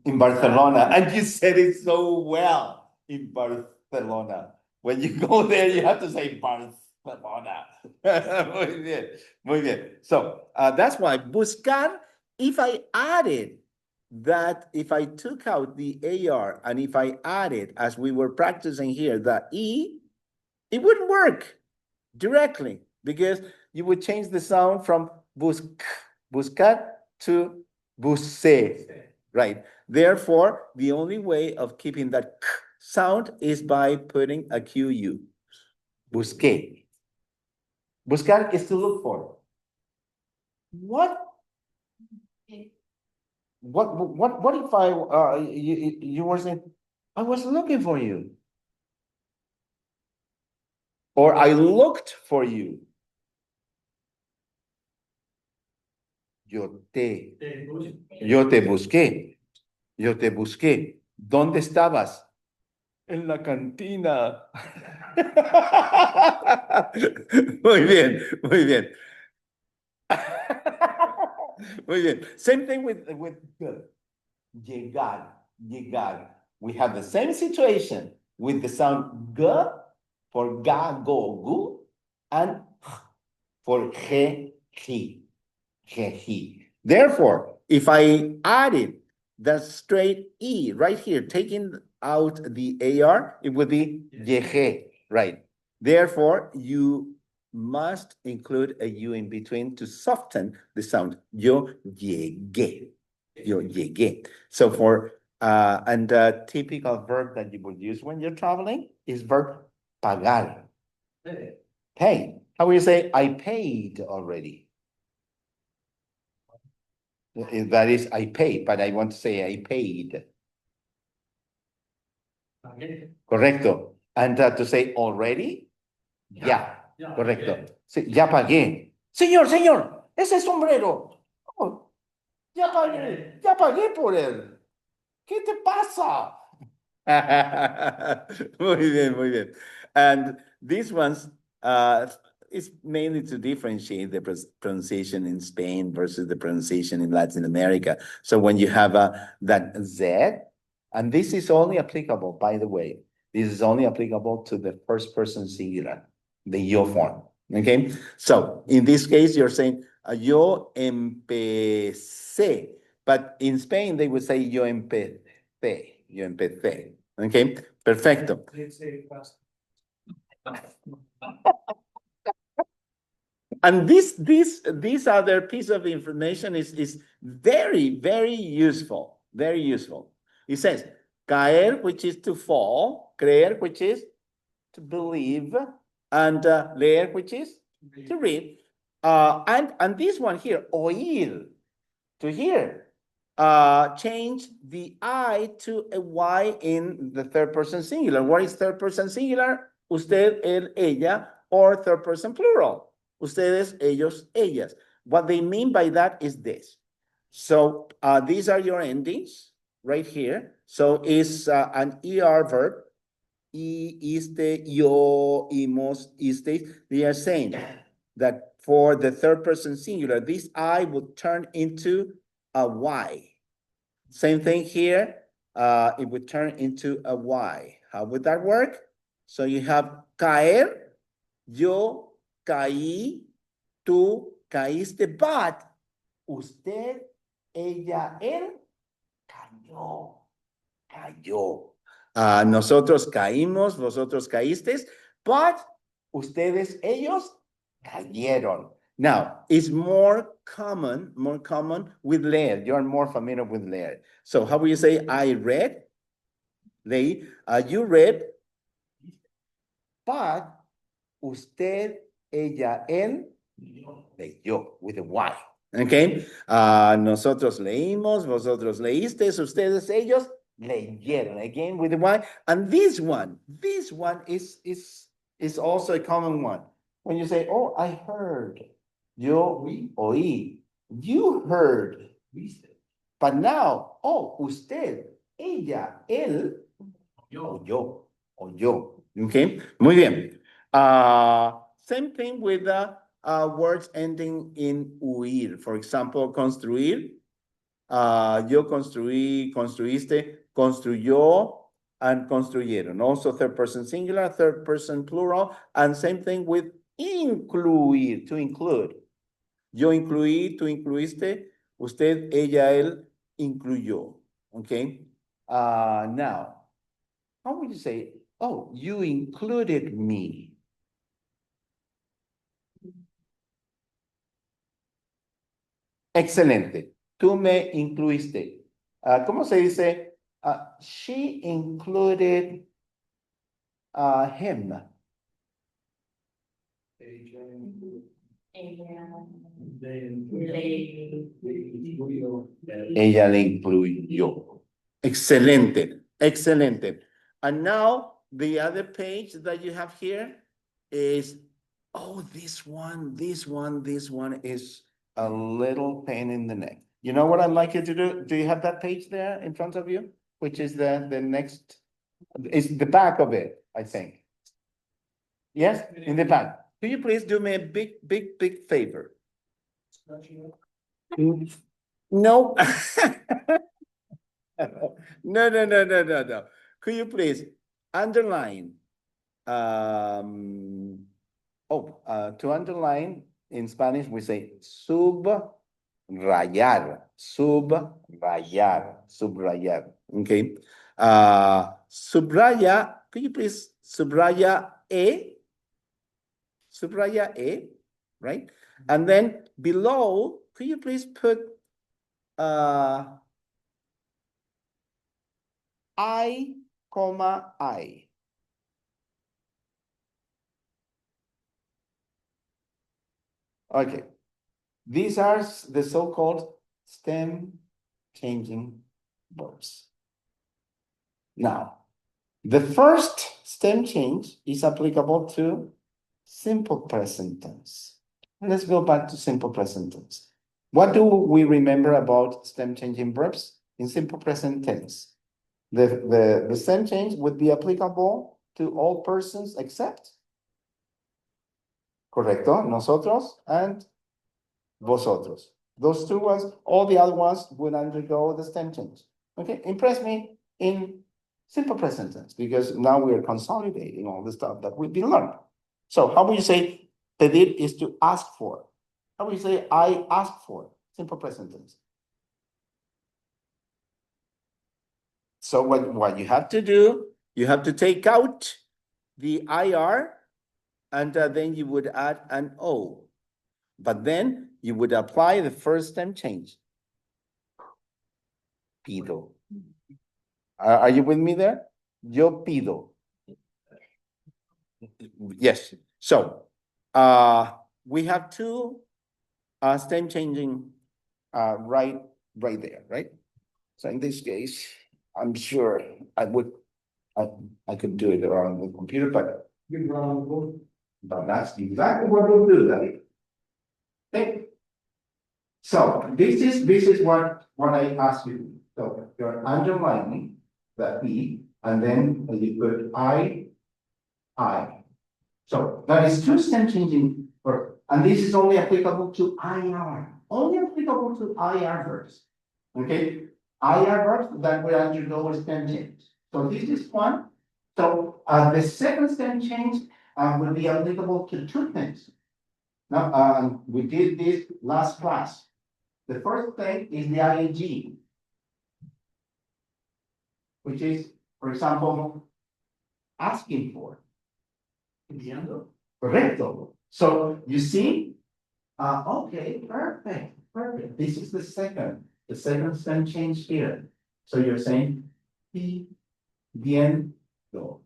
in Barcelona, and you said it so well in Barcelona. When you go there, you have to say Barcelona. Muy bien, muy bien. So that's why buscar, if I added that, if I took out the AR and if I added, as we were practicing here, the E, it wouldn't work directly, because you would change the sound from buscar to busé, right? Therefore, the only way of keeping that k sound is by putting a QU. Busqué. Buscar is to look for. What if I you were saying, I was looking for you, or I looked for you? Yo te busqué. Yo te busqué. ¿Dónde estabas? En la cantina. Muy bien, muy bien. Muy bien. Same thing with good. Llegar. llegar. We have the same situation with the sound g for ga, go, gu, and for he, he. Therefore, if I added the straight E right here, taking out the AR, it would be yeje, right? Therefore, you must include a U in between to soften the sound. Yo llegué. Yo llegué. So and the typical verb that you would use when you're traveling is verb pagar. Pay. How will you say, I paid already? That is, I paid, but I want to say I paid. Correcto. And to say already? Ya. Correcto. Sí, ya pagué. Señor, ese sombrero. Oh, ya pagué por él. ¿Qué te pasa? Muy bien, muy bien. And these ones is mainly to differentiate the pronunciation in Spain versus the pronunciation in Latin America. So when you have that Z, and this is only applicable, by the way, this is only applicable to the first person singular, the yo form. Okay, so in this case, you're saying yo empecé, but in Spain they would say yo empecé. Yo empecé. Okay, perfecto. And this other piece of information is very, very useful. Very useful. It says, caer, which is to fall, creer, which is to believe, and leer, which is to read. And this one here, oír, to hear. Change the I to a Y in the third person singular. What is third person singular? Usted, él, ella, or third person plural. Ustedes, ellos, ellas. What they mean by that is this. So these are your endings right here. So it's an ER verb. Iste, yo, imos, iste. They are saying that for the third person singular, this I would turn into a Y. Same thing here. It would turn into a Y. How would that work? So you have caer, yo caí, tú caíste, but usted, ella, él cayó, cayó. Nosotros caímos, vosotros caísteis, but ustedes, ellos cayeron. Now, it's more common with leer. You're more familiar with leer. So how will you say, I read? Leí. You read, but usted, ella, él, leyó, with a Y. Okay? Nosotros leímos, vosotros leísteis, ustedes, ellos, leyeron. Again, with a Y. And this one is also a common one. When you say, oh, I heard. Yo oí. You heard. But now, oh, usted, ella, él, oyó. Okay, muy bien. Same thing with the words ending in huir. For example, construir. Yo construí, construiste, construyó, and construyeron. Also third person singular, third person plural, and same thing with incluir, to include. Yo incluí, tú incluiste, usted, ella, él incluyó. Okay. Now, how would you say, oh, you included me? Excelente. Tú me incluiste. ¿Cómo se dice? She included him. Ella le incluyó. Excelente. Excelente. And now the other page that you have here is, oh, this one is a little pain in the neck. You know what I'd like you to do? Do you have that page there in front of you? Which is the next, it's the back of it, I think. Yes, in the back. Could you please do me a big favor? No. No, no, no, no, no, no. Could you please underline? To underline in Spanish we say subrayar, subrayar. Okay. Subraya, could you please subraya subraya right? And then below, could you please put I, comma, I. Okay. These are the so-called stem changing verbs. Now, the first stem change is applicable to simple present tense. Let's go back to simple present tense. What do we remember about stem changing verbs in simple present tense? The stem change would be applicable to all persons except, correcto, nosotros and vosotros. Those two ones, all the other ones would undergo the stem change. Okay, impress me in simple present tense because now we are consolidating all the stuff that we've been learning. So how would you say pedir is to ask for? How would you say I ask for? Simple present tense. So what you have to do, you have to take out the IR and then you would add an O. But then you would apply the first stem change. Pido. Are you with me there? Yo pido. Yes. So we have two stem changing right there, right? So in this case, I'm sure I could do it around the computer, but that's exactly what we'll do, David. Okay. So this is what I asked you. So you're underlining the P, and then you put I. So that is two stem changing verb, and this is only applicable to IR. Only applicable to IR verbs. Okay, IR verbs that will undergo a stem change. So this is one. So the second stem change will be applicable to two things. Now we did this last class. The first thing is the ing, which is, for example, asking for. Pidiendo. Correcto. So you see, okay, perfect. This is the second stem change here. So you're saying pidiendo. So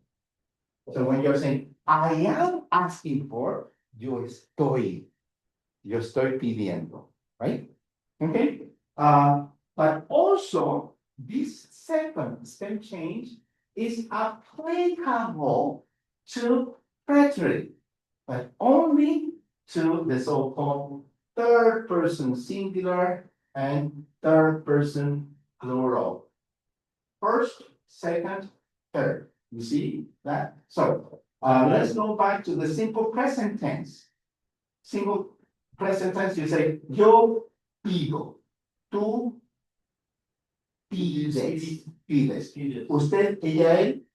when you're saying I am asking for, yo estoy pidiendo, right? Okay. But also this second stem change is applicable to preterite, but only to the so-called third person singular and third person plural. First, second, third. You see that? So let's go back to the simple present tense. Simple present tense, you say, yo pido, tú pides. Usted, ella, él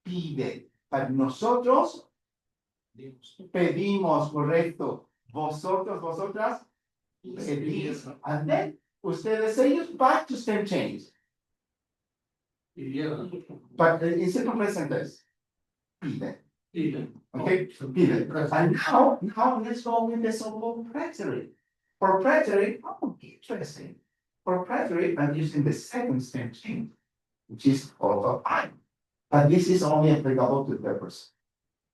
pide. Pero nosotros pedimos, correcto. Vosotros, vosotras pedís. And then, ustedes, ellos, back to stem change. But in simple present tense, pide. Okay, pide. And now let's go with the so-called preterite. For preterite, oh, interesting. For preterite, I'm using the second stem change, which is also I. But this is only applicable to the person.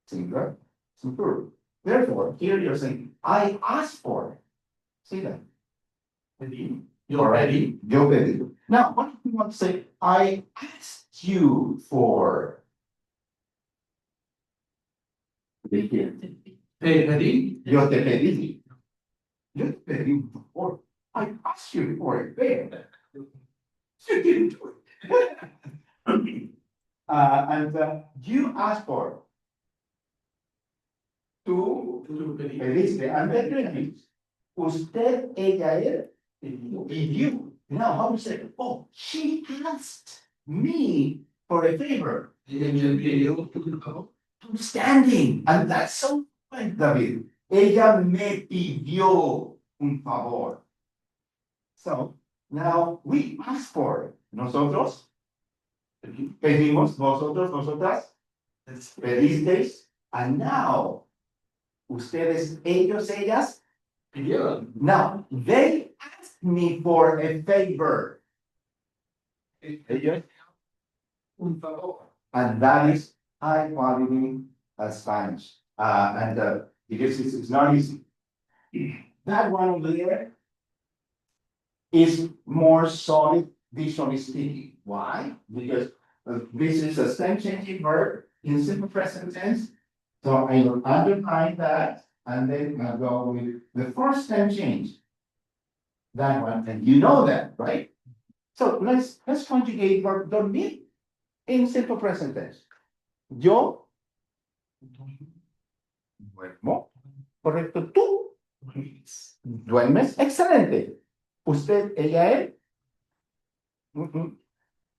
Singular, plural. Therefore, here you're saying, I asked for. See that? Yo pedí. Now, what if we want to say, I asked you for? Yo te pedí. Yo te pedí for. I asked you for a bed. You didn't do it. And you asked for. Tú pediste. And then repeat. Usted, ella, él pidió. Now, how to say, oh, she asked me for a favor. Standing, and that's so right, David. Ella me pidió un favor. So, now we ask for it. Nosotros pedimos, vosotros, vosotras, pedisteis, and now, ustedes, ellos, ellas, Pidieron. now, they asked me for a favor. Ellos, Un favor. and that is high quality Spanish. Because it's not easy. That one over there is more solid visually speaking. Why? Because this is a stem changing verb in simple present tense. So I will underline that and then I'll go with the first stem change. That one, and you know that, right? So let's conjugate verb dormir in simple present tense. Yo duermo. Correcto. Tú duermes. Excelente. Usted, ella, él.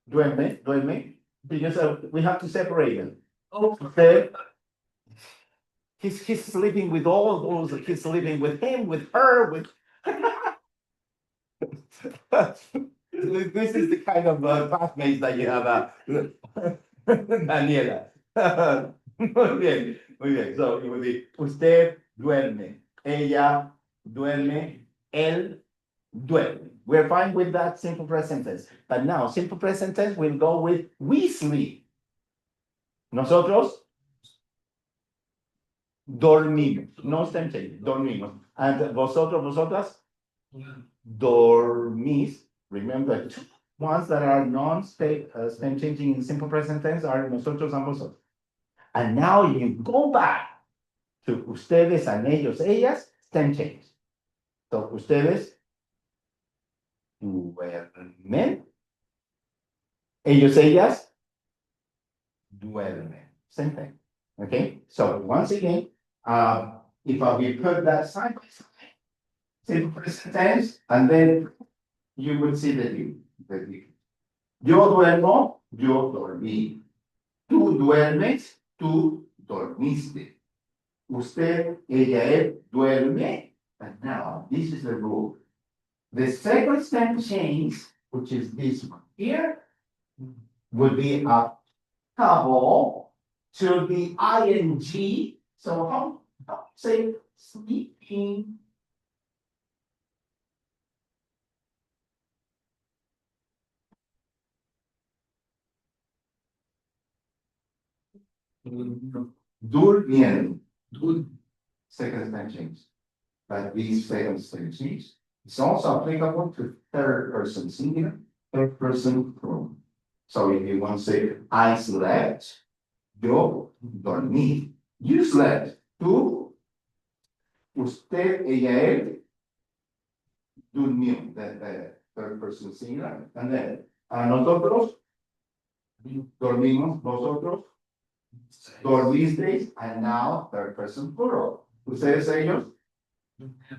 Duerme, duerme. Because we have to separate them. Usted. He's sleeping with all those. He's sleeping with him, with her, with. This is the kind of classmates that you have, Daniela. Muy bien, muy bien. So it would be usted duerme, ella duerme, él duerme. We're fine with that simple present tense. But now simple present tense will go with we sleep. Nosotros dormimos. No stem change, dormimos. And vosotros, vosotras dormís. Remember, two ones that are non-stem changing in simple present tense are nosotros and vosotros. And now you go back to ustedes and ellos, ellas, stem change. So ustedes duermen, ellos, ellas duermen. Same thing. Okay. So once again, if we put that side by side, simple present tense, and then you would see the you. Yo duermo, yo dormí. Tú duermes, tú dormiste. Usted, ella, él duerme. But now, this is the rule. The second stem change, which is this one here, would be a couple to the ing. So how say sleeping? Durmiendo. Second stem change. But these second stem change is also applicable to third person singular, third person plural. So if you want to say, I slept, yo dormí. You slept, tú, usted, ella, él, durmió, the third person singular. And then, nosotros, dormimos, vosotros, dormisteis, and now third person plural. Ustedes, ellos,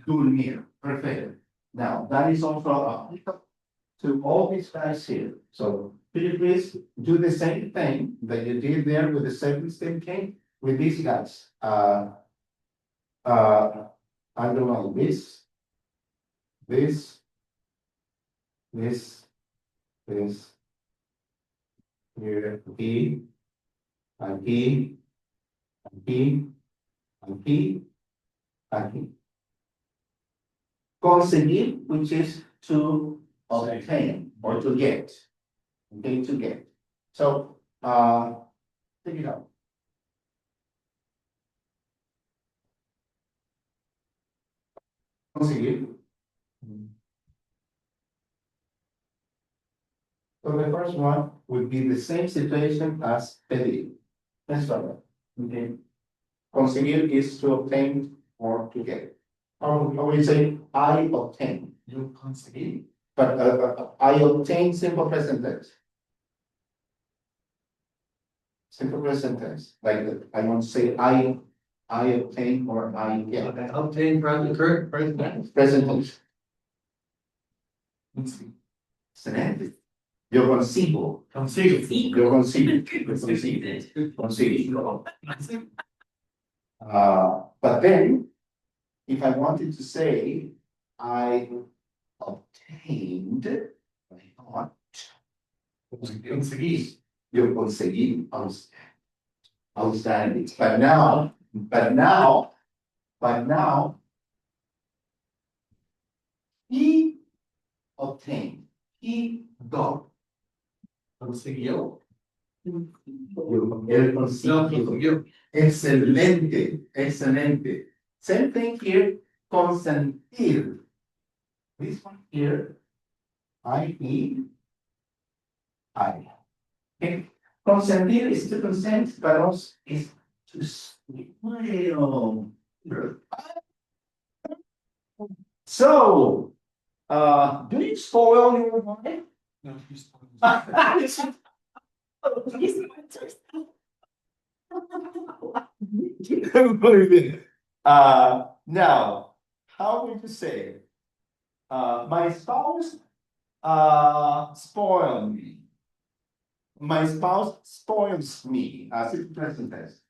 durmieron. Perfect. Now, that is also applicable to all these guys here. So, could you please do the same thing that you did there with the second stem change with these guys? Underline this, here, he, and he, and he, and he, and he. Conseguir, which is to obtain or to get. Okay, to get. So, take it out. Conseguir. So the first one would be the same situation as pedir. Let's start. Okay. Conseguir is to obtain or to get. Or we say, I obtain. You conseguir. But I obtain simple present tense. Simple present tense. Like I want to say, I obtain or I get. Obtain present tense. Present tense. Excelente. Yo consigo. Consigo. Yo consigo. But then, if I wanted to say, I obtained, I thought, Conseguí. yo conseguí, outstanding. But now, he obtained, he got. Consiguió. Él No, consiguió. consiguió. Excelente, excelente. Same thing here, consentir. This one here, I-E, I. Okay. Consentir is to consent, but also is to smile. So, do you spoil your wife? No, he's. Muy bien. Now, how would you say? My spouse spoiled me. My spouse spoils me. Así que present tense.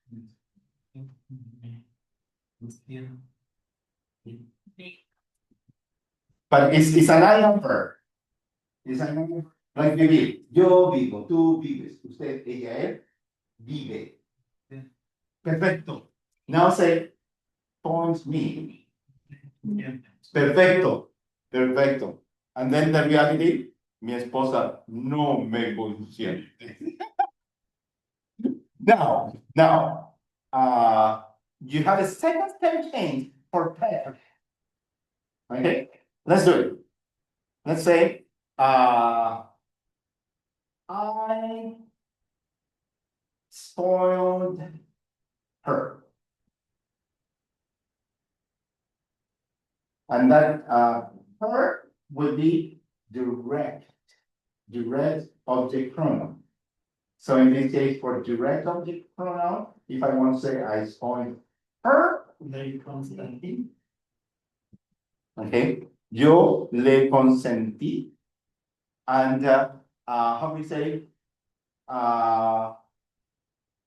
But it's an I verb. It's an I verb. Like vivir. Yo vivo, tú vives, usted, ella, él vive. Perfecto. Now say, spoils me. Perfecto. Perfecto. And then the reality, mi esposa no me consiente. Now, you have a second step change for pair. Okay, let's do it. Let's say, I spoiled her. And that, her will be direct object pronoun. So in this case, for direct object pronoun, if I want to say I spoiled her, Le consentí. okay, yo le consentí. And how we say,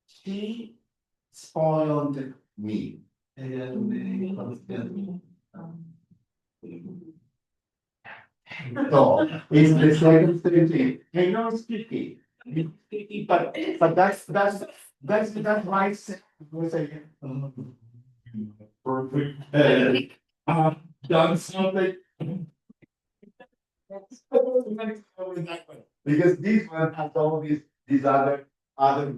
she spoiled me. Ella me consentí. So it's the second thing. I know it's tricky. But that's why I said, perfect. Done something. Because this one has all these other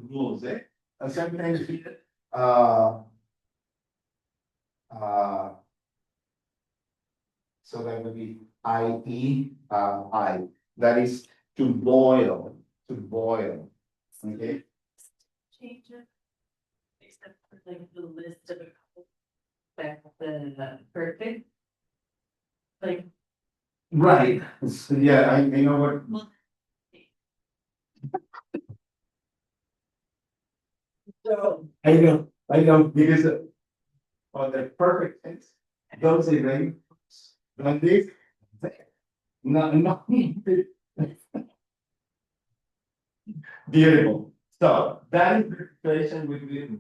rules, eh? And sometimes so that would be I-E, I. That is to boil, okay? Change it. Except for like the list of the perfect. Like, Right, so, yeah, I know what. well, I know, because for the perfect tense, don't say rain, like this. No. Beautiful. So that is the situation with this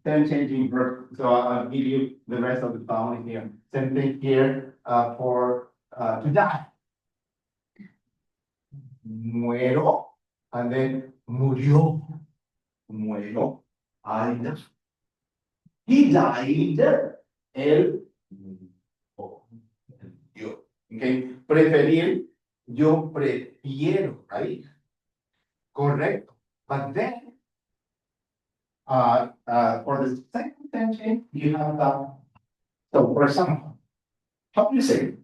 then changing verb. So I'll give you the rest of the following here. Same thing here for to die. Muero, and then murió. Muero. Died. He died. Él murió. Okay. Preferir. Yo prefiero, right? Correcto. But then, for the second tension, you have so for example, how do you say?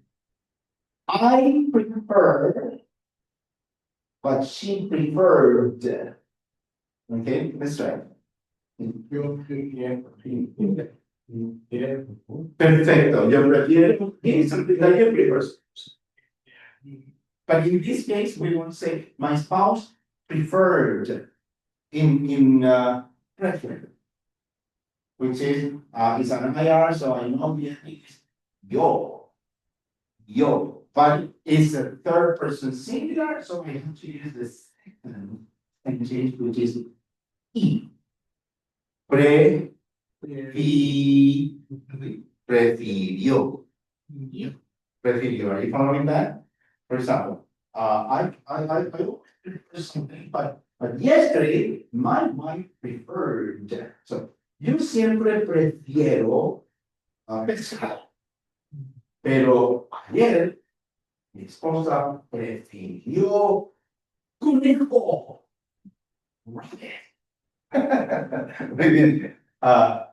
I prefer, but she preferred. Okay, let's try. Perfecto, yo prefiero, it's something that you prefer. But in this case, we want to say my spouse preferred in preference, which is it's an IR, so I know it's yo. yo, but it's a third person singular, so I have to use the second sentence, which is y. Prefirió. Prefirió. Are you following that? For example, I prefer something, but yesterday my wife preferred. So, yo siempre prefiero pescado. Pero ayer mi esposa prefirió conejo. Rabbit. Muy bien.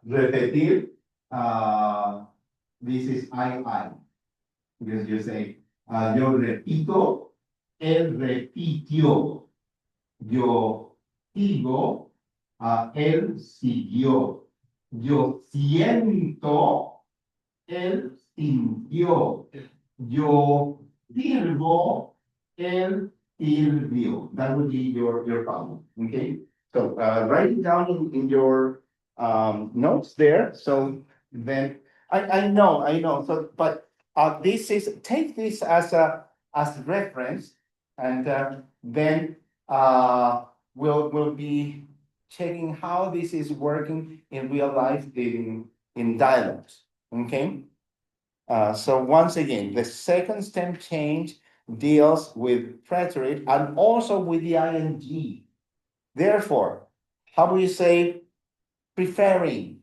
Repetir. This is I. Because you say, yo repito, él repitió. Yo sigo, él siguió. Yo siento, él sintió. Yo sirvo, él sirvió. That would be your problem. Okay. So write it down in your notes there. So then I know. So but this is take this as a reference, and then we'll be checking how this is working in real life in dialogues. Okay. So once again, the second stem change deals with preterite and also with the ing. Therefore, how do you say preferring?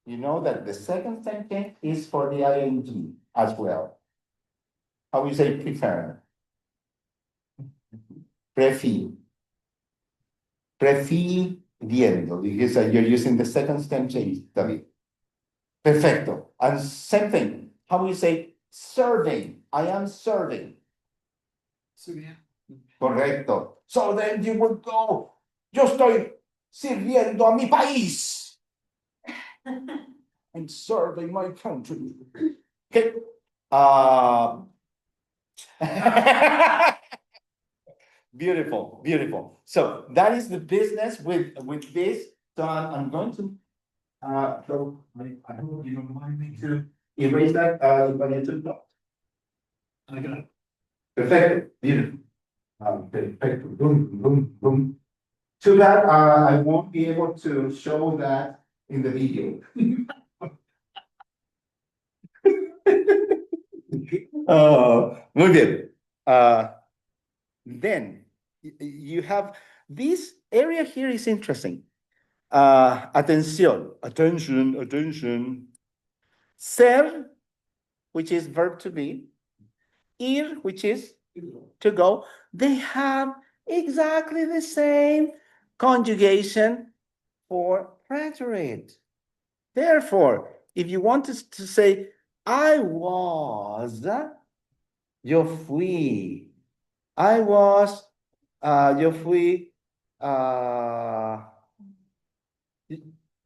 You know that the second stem change is for the ing as well. How do you say prefer? Prefiriendo, because you're using the second stem change, David. Perfecto. And same thing. How do you say serving? I am serving. Correcto. So then you would go, yo estoy sirviendo a mi país. I'm serving my country. Okay. Beautiful. So that is the business with this. So I'm going to so I hope you don't mind me to erase that when you took note. I got it. Perfecto. Beautiful. Perfecto. Boom. Too bad I won't be able to show that in the video. Muy bien. Then you have this area here is interesting. Attention. Ser, which is verb to be, ir, which is to go, they have exactly the same conjugation for preterite. Therefore, if you want to say, I was, yo fui. I was, yo fui,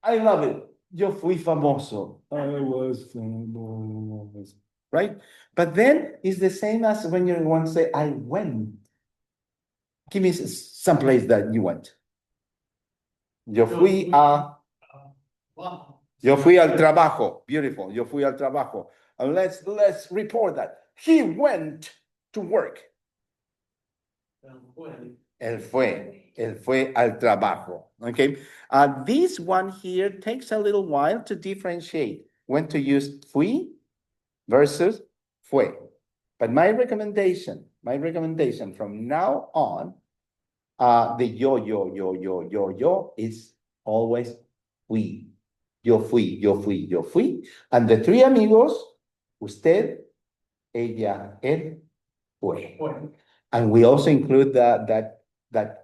I love it. Yo fui famoso. I was famous. Right? But then it's the same as when you want to say, I went. Give me some place that you went. Yo fui a. Wow. Yo fui al trabajo. Beautiful. Yo fui al trabajo. And let's report that. He went to work. Él fue al trabajo. Okay. This one here takes a little while to differentiate when to use fui versus fue. But my recommendation from now on, the yo is always fui. Yo fui. And the three amigos, usted, ella, él, fue. And we also include that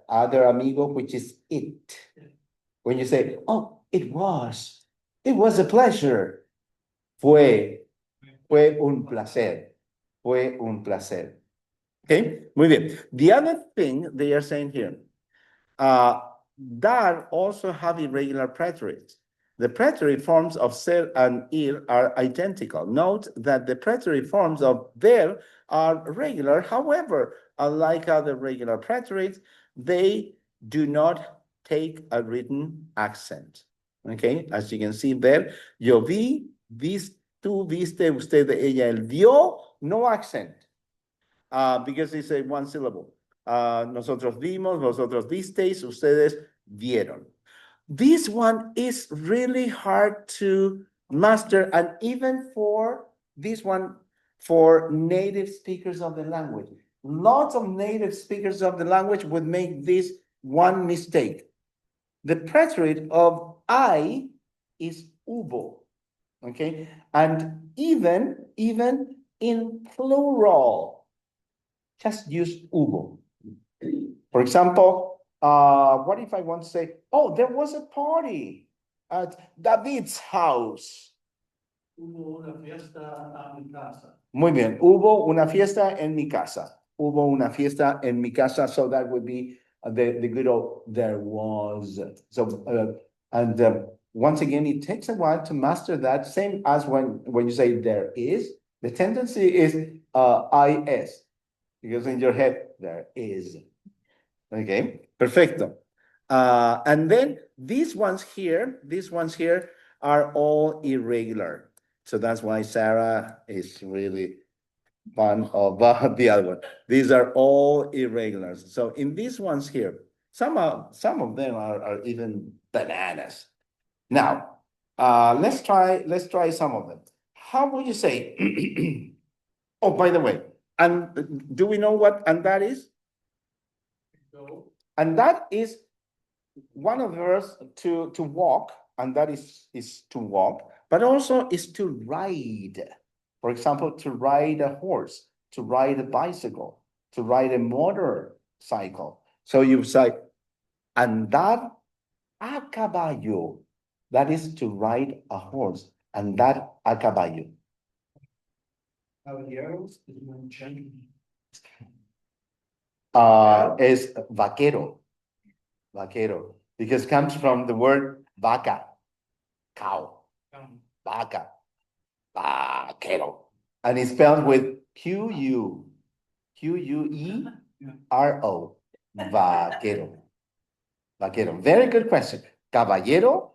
other amigo, which is it. When you say, oh, it was a pleasure. Fue un placer. Okay, muy bien. The other thing they are saying here, that also have irregular preterites. The preterite forms of ser and ir are identical. Note that the preterite forms of ver are regular. However, unlike other regular preterites, they do not take a written accent. Okay, as you can see there, yo vi, tú viste, usted, ella, él vio, no accent. Because it's a one syllable. Nosotros vimos, vosotros visteis, ustedes vieron. This one is really hard to master, and even for this one, for native speakers of the language. Lots of native speakers of the language would make this one mistake. The preterite of I is hubo, okay? And even in plural, just use hubo. For example, what if I want to say, oh, there was a party at David's house? Hubo una fiesta en mi casa. Muy bien, hubo una fiesta en mi casa. Hubo una fiesta en mi casa, so that would be the good old there was. So, once again, it takes a while to master that, same as when you say there is, the tendency is is, because in your head, there is. Okay, perfecto. And then these ones here are all irregular. So that's why Sarah is really fun of the other one. These are all irregulars. So in these ones here, some of them are even bananas. Now, let's try some of them. How would you say? Oh, by the way, and do we know what andar is? No. And that is one of the verbs to walk, and that is to walk, but also is to ride. For example, to ride a horse, to ride a bicycle, to ride a motorcycle. So you say, andar a caballo. That is to ride a horse, andar a caballo. Caballeros is one gentleman. Es vaquero. Vaquero, because it comes from the word vaca, cow, vaca, vaquero. And it's spelled with Q-U-E-R-O, vaquero. Vaquero. Very good question. Caballero,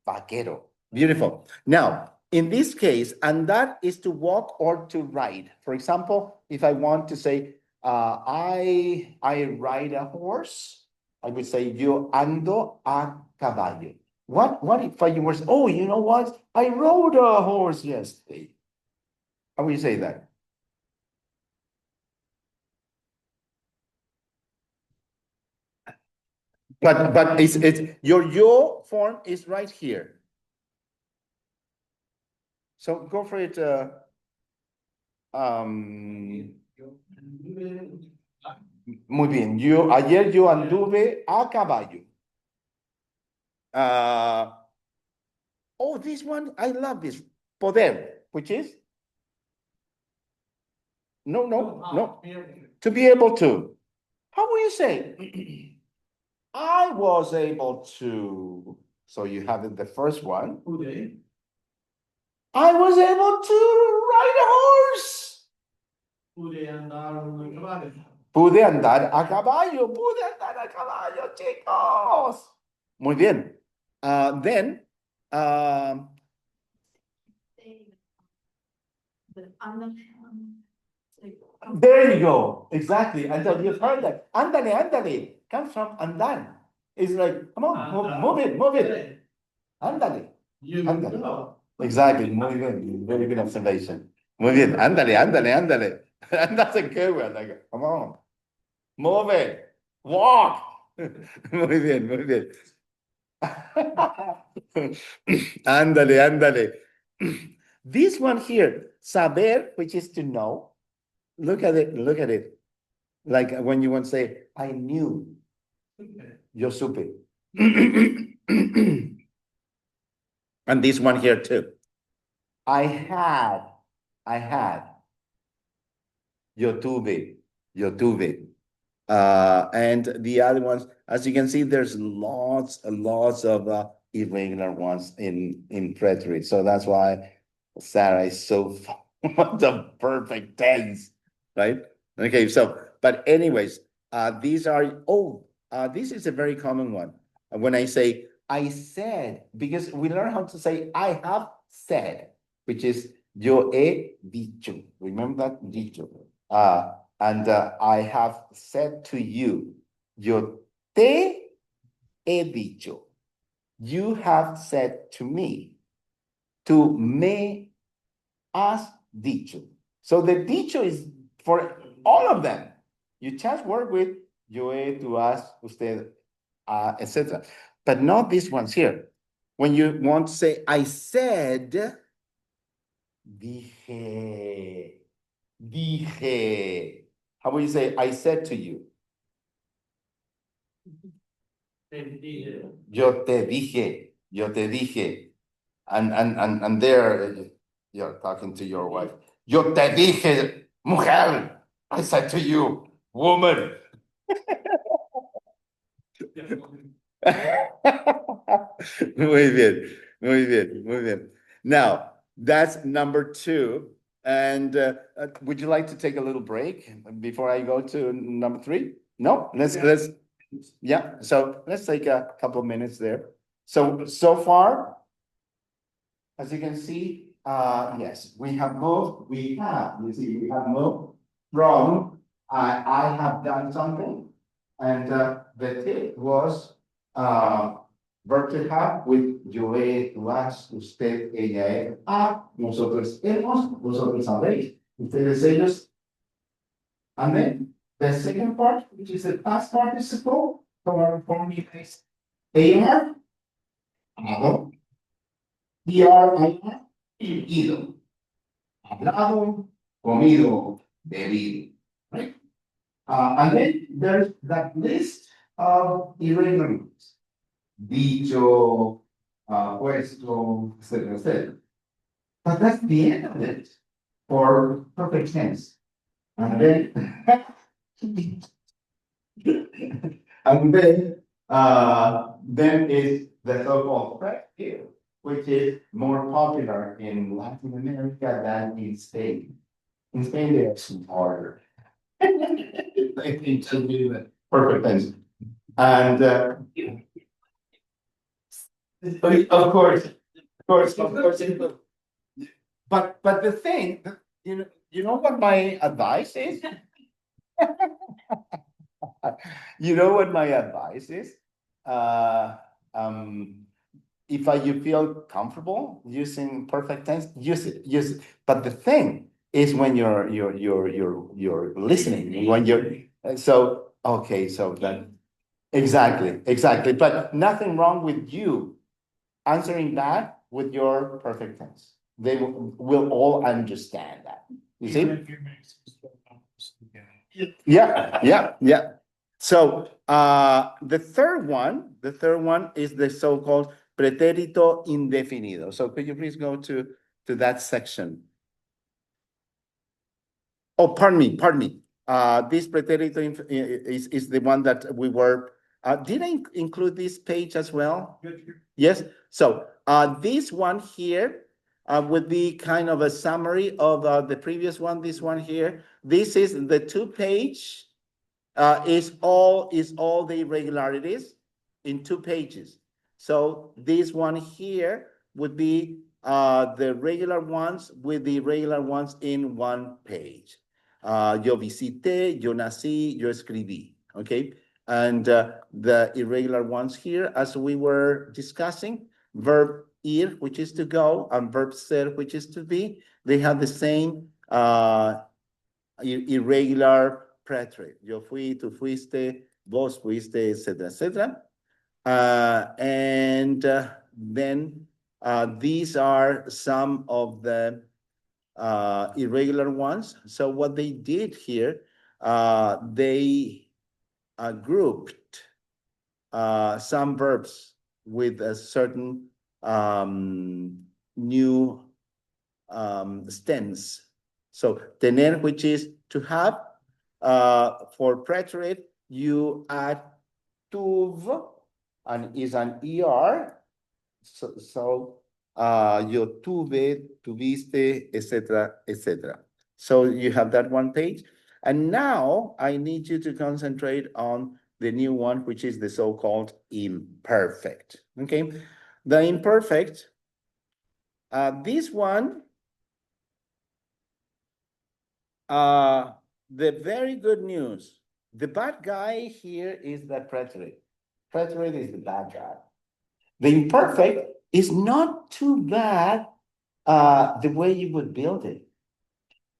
vaquero. Beautiful. Now, in this case, andar is to walk or to ride. For example, if I want to say, I ride a horse, I would say, yo ando a caballo. What if you were, oh, you know what? I rode a horse yesterday. How would you say that? But it's your yo form is right here. So go for it. Muy bien. Ayer yo anduve a caballo. Oh, this one, I love this. Poder, which is? No. To be able to. How will you say? I was able to. So you have it, the first one. Pude. I was able to ride a horse. Pude andar un caballo. Pude andar a caballo. Pude andar a caballo, chicos. Muy bien. Then, there you go. Exactly. And you've heard that. Ándale. Comes from andar. It's like, come on, move it. Ándale. You Ándale. know. Exactly. Muy bien. Very good observation. Muy bien. Ándale. That's a good one. Like, come on. Move it. Walk. Muy bien. Ándale. This one here, saber, which is to know. Look at it. Like when you want to say, I knew. Yo supe. And this one here too. I had. Yo tuve. And the other ones, as you can see, there's lots of irregular ones in preterite. So that's why Sarah is so the perfect tense, right? Okay, so but anyways, these are this is a very common one. When I say I said, because we learn how to say I have said, which is Yo he dicho. Remember that? Dicho. And I have said to you, yo te he dicho. You have said to me, to me has dicho. So the dicho is for all of them. You just work with yo he, tú has, usted, etc. But not these ones here. When you want to say, I said, dije, dije. How will you say, I said to you? Yo te dije, yo te dije. And there, you're talking to your wife. Yo te dije, mujer. I said to you, woman. Muy bien, muy bien, muy bien. Now, that's number two. And would you like to take a little break before I go to number three? No, yeah, so let's take a couple of minutes there. So far, as you can see, yes, we have moved, we have moved from, I have done something. And the tip was, verb to have with yo he, tú has, usted, ella, él, nosotros hemos, vosotros habéis, ustedes, ellos. And then the second part, which is the past participle, for is AR, hablado, ER, ido, hablado, comido, bebido, right? And then there's that list of irregularities. Dicho, puesto, etc., etc. But that's the end of it for perfect tense. And then, then is the so-called practice, which is more popular in Latin America than in Spain. In Spain, they are smarter. I think to be the perfect tense. And of course. But the thing, you know what my advice is? You know what my advice is? If you feel comfortable using perfect tense, use it. But the thing is when you're listening, when you're so okay, so that exactly. But nothing wrong with you answering that with your perfect tense. They will all understand that. You see? Yeah. So the third one is the so-called pretérito indefinido. So could you please go to that section? Oh, pardon me. This pretérito is the one that we were. Did I include this page as well? Yes. So this one here would be kind of a summary of the previous one. This one here. This is the 2-page. Is all the irregularities in 2 pages. So this one here would be the regular ones with the irregular ones in 1 page. Yo visité, yo nací, yo escribí. Okay. And the irregular ones here, as we were discussing, verb ir, which is to go, and verb ser, which is to be, they have the same irregular preterite. Yo fui, tú fuiste, vos fuiste, etc. And then these are some of the irregular ones. So what they did here, they grouped some verbs with a certain new tense. So tener, which is to have, for preterite, you add tuv, and is an er. So yo tuve, tuviste, etc. So you have that 1 page. And now I need you to concentrate on the new one, which is the so-called imperfect. Okay. The imperfect, this one The very good news, the bad guy here is the preterite. Preterite is the bad guy. The imperfect is not too bad, the way you would build it.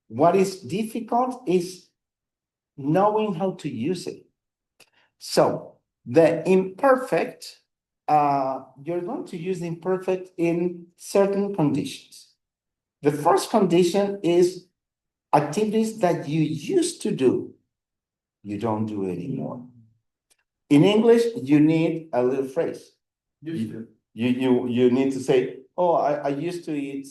What is difficult is knowing how to use it. So the imperfect, you're going to use the imperfect in certain conditions. The first condition is activities that you used to do, you don't do anymore. In English, you need a little phrase. You need to say, oh, I used to eat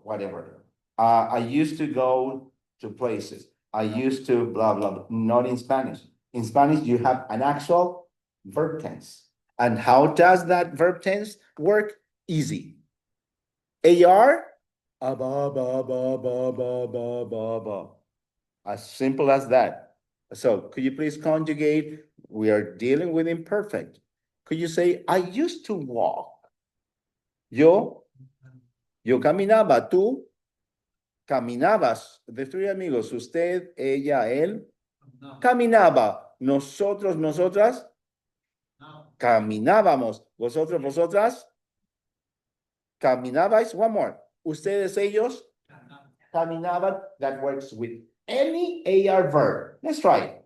whatever. I used to go to places. I used to blah, blah, blah. Not in Spanish. In Spanish, you have an actual verb tense. And how does that verb tense work? Easy. AR, as simple as that. So could you please conjugate? We are dealing with imperfect. Could you say, I used to walk? Yo caminaba, tú caminabas. De three amigos, usted, ella, él. Caminaba. Nosotros, nosotras. Caminábamos. Vosotros, vosotras. Caminabais. One more. Ustedes, ellos. Caminaban. That works with any AR verb. Let's try it.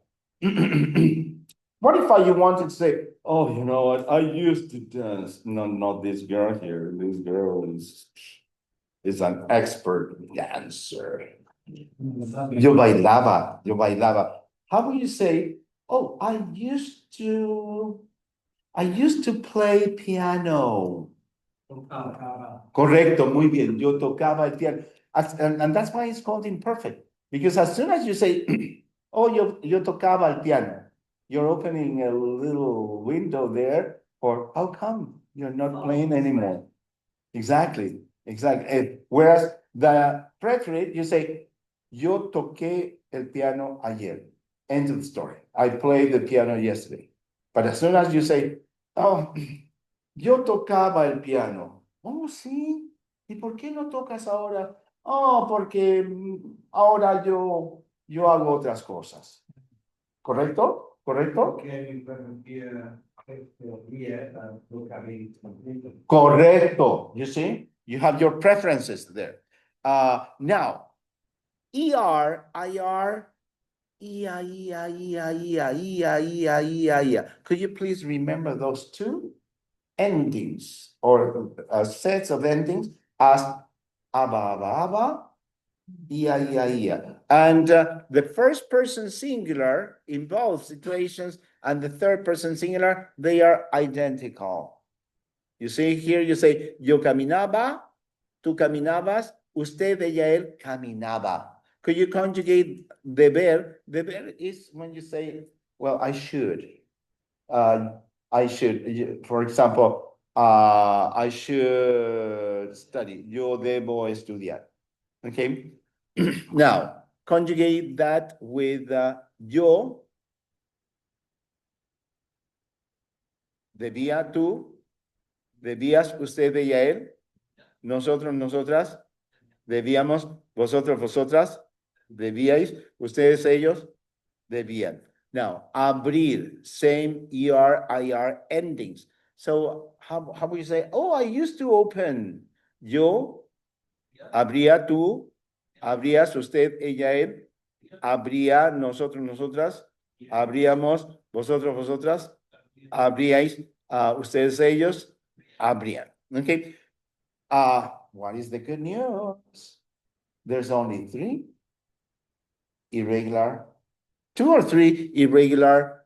What if you wanted to say, oh, you know what, I used to dance. No, not this girl here. This girl is an expert dancer. Yo bailaba. How will you say, oh, I used to play piano. Correcto, muy bien. Yo tocaba el piano. And that's why it's called imperfect. Because as soon as you say, oh, yo tocaba el piano, you're opening a little window there for how come you're not playing anymore? Exactly. Whereas the preterite, you say, yo toqué el piano ayer. End of the story. I played the piano yesterday. But as soon as you say, oh, yo tocaba el piano. Oh, sí. ¿Y por qué no tocas ahora? Oh, porque ahora yo hago otras cosas. ¿Correcto? Correcto. You see, you have your preferences there. Now, ER, IR, ia. Could you please remember those two endings or sets of endings as aba, ia. And the first person singular in both situations and the third person singular, they are identical. You see here, you say, yo caminaba, tú caminabas, usted, ella, él caminaba. Could you conjugate the verb? The verb is when you say, well, I should. For example, I should study. Yo debo estudiar. Okay. Now, conjugate that with yo, debía tú, debías usted, ella, él, nosotros, nosotras, debíamos, vosotros, vosotras, debíais, ustedes, ellos, debían. Now, abrir, same ER, IR endings. So how would you say, oh, I used to open. Yo, abría tú, abrías usted, ella, él, abría nosotros, nosotras, abríamos vosotros, vosotras, abríais ustedes, ellos, abrían. Okay. What is the good news? There's only two or three irregular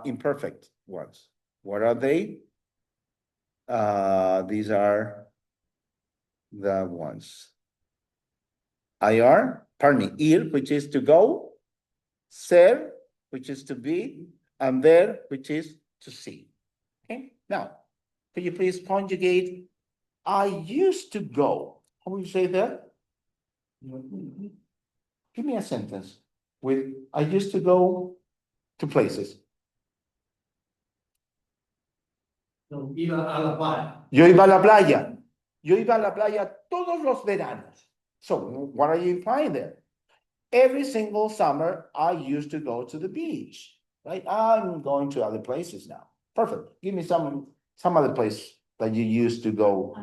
imperfect ones. What are they? These are the ones. Ir, which is to go, ser, which is to be, and ver, which is to see. Okay, now, could you please conjugate I used to go? How will you say that? Give me a sentence with I used to go to places. No, iba a la playa. Yo iba a la playa. Yo iba a la playa todos los veranos. So what are you implying there? every single summer, I used to go to the beach, right? I'm going to other places now. Perfect. Give me some other place that you used to go.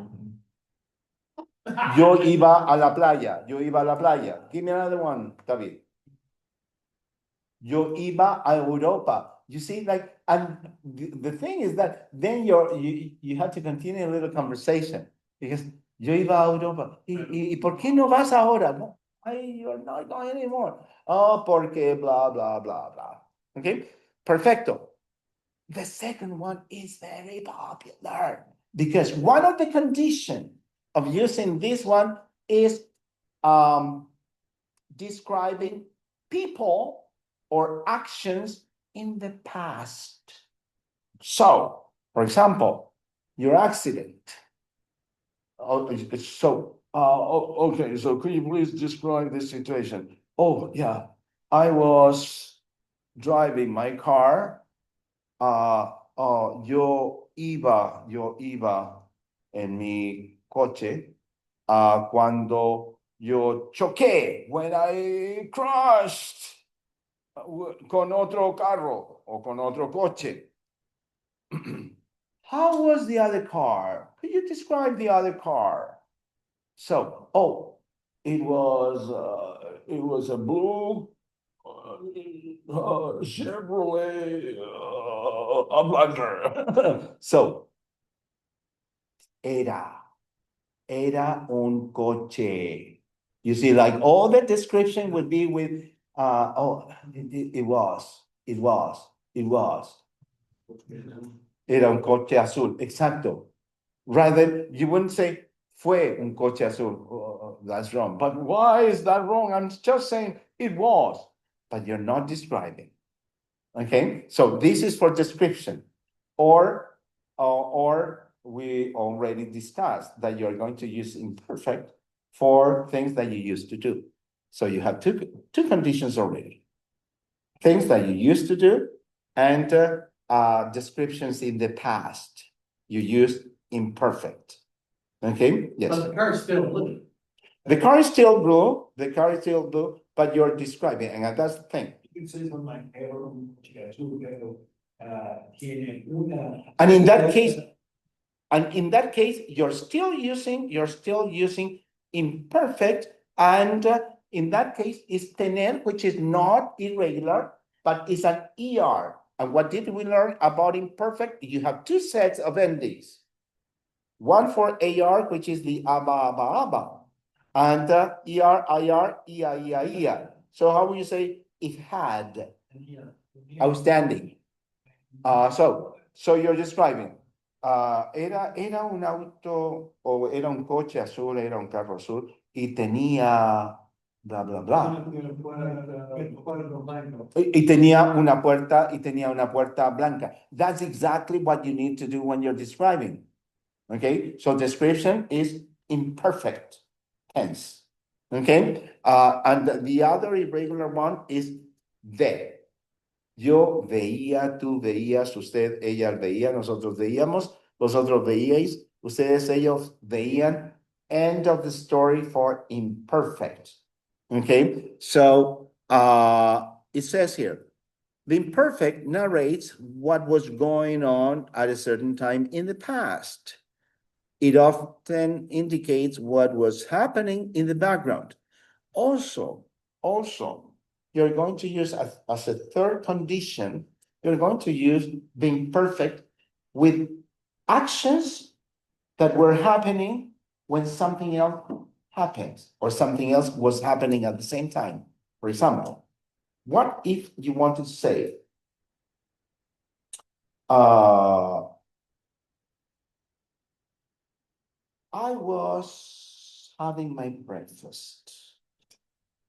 Yo iba a la playa. Yo iba a la playa. Give me another one, David. Yo iba a Europa. You see, like, and the thing is that then you have to continue a little conversation because yo iba a Europa. ¿Y por qué no vas ahora? No, you're not going anymore. Oh, porque blah, blah, blah, blah. Okay, perfecto. The second one is very popular because one of the conditions of using this one is describing people or actions in the past. So, for example, your accident. Okay, so could you please describe this situation? Oh, yeah, I was driving my car. Yo iba en mi coche cuando yo choqué, when I crashed con otro carro o con otro coche. How was the other car? Could you describe the other car? So, it was a blue Chevrolet a blanker. So, era un coche. You see, like all the description would be with, it was. Era un coche azul, exacto. Rather, you wouldn't say, fue un coche azul. That's wrong. But why is that wrong? I'm just saying it was, but you're not describing. Okay, so this is for description. Or we already discussed that you're going to use imperfect for things that you used to do. So you have two conditions already. Things that you used to do and descriptions in the past. You use imperfect. Okay, yes. But the car is still blue. The car is still blue, but you're describing, and that's the thing. You can say something like, tiene una. And in that case, you're still using imperfect, and in that case, is tener, which is not irregular, but is an ER. And what did we learn about imperfect? You have two sets of endings. One for AR, which is the aba, and ER, IR, ia. So how will you say it had? Outstanding. So you're describing. Era un auto o era un coche azul, era un carro azul y tenía bla, bla, bla. Y tenía una puerta blanca. That's exactly what you need to do when you're describing. Okay, so description is imperfect tense. Okay, and the other irregular one is de. Yo veía, tú veías, usted, ella veía, nosotros veíamos, vosotros veíais, ustedes, ellos veían. End of the story for imperfect. Okay, so it says here, the imperfect narrates what was going on at a certain time in the past. It often indicates what was happening in the background. Also, you're going to use as a third condition, you're going to use being perfect with actions that were happening when something else happens or something else was happening at the same time. For example, what if you want to say, I was having my breakfast.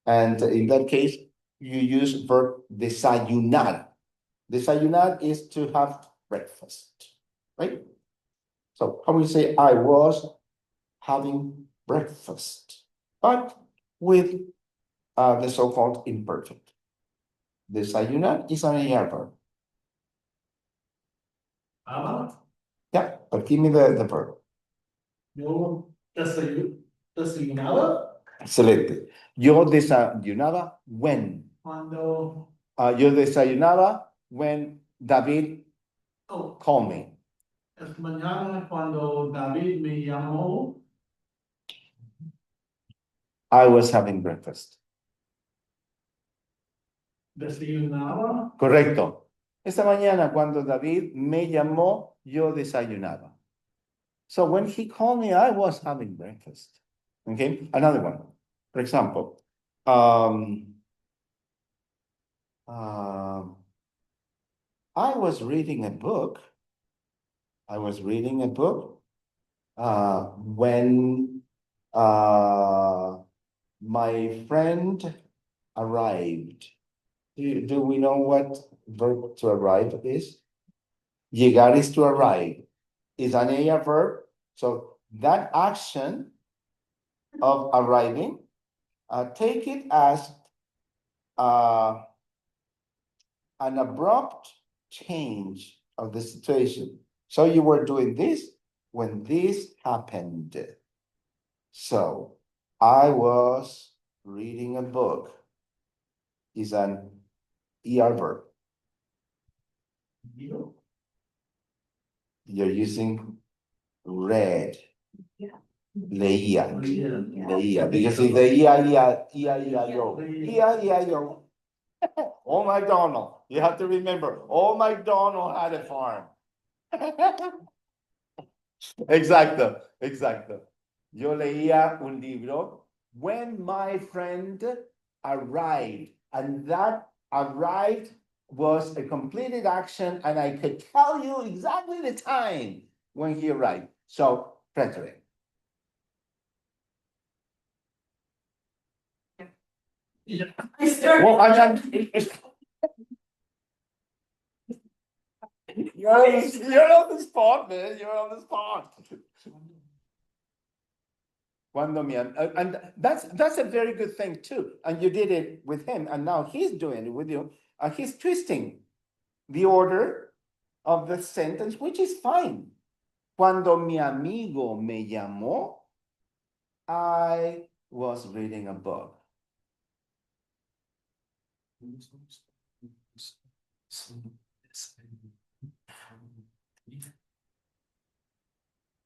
And in that case, you use verb desayunar. Desayunar is to have breakfast, right? So how will you say, I was having breakfast, but with the so-called imperfect. Desayunar is an AR verb. Yeah, but give me the verb. No, desayunaba. Excelente. Yo desayunaba when. Cuando, Yo desayunaba when David oh, called me. esta mañana cuando David me llamó, I was having breakfast. desayunaba. Correcto. Esta mañana cuando David me llamó, yo desayunaba. So when he called me, I was having breakfast. Okay, another one. For example, I was reading a book. I was reading a book when my friend arrived. Do we know what verb to arrive is? Llegar is to arrive. Is an ella verb. So that action of arriving, take it as an abrupt change of the situation. So you were doing this when this happened. So I was reading a book is an ER verb. Yo, You're using read. Yeah. Leía. leía. Leía. Because if the E-I-E-I-O. Old MacDonald. You have to remember, Old MacDonald had a farm. Exacto, exacto. Yo leía un libro when my friend arrived, and that arrived was a completed action, and I could tell you exactly the time when he arrived. So, preterite. I started. Well, you're on the spot, man. You're on the spot. And that's a very good thing too. And you did it with him, and now he's doing it with you. He's twisting the order of the sentence, which is fine. Cuando mi amigo me llamó, I was reading a book.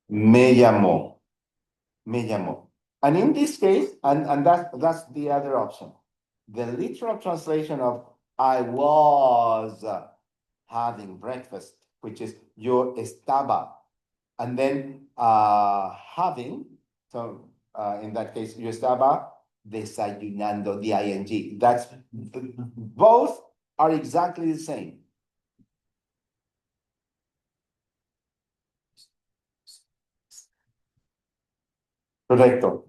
Me llamó. Me llamó. And in this case, and that's the other option. The literal translation of I was having breakfast, which is yo estaba. And then having, so in that case, yo estaba desayunando, the ing. That's both are exactly the same. Correcto.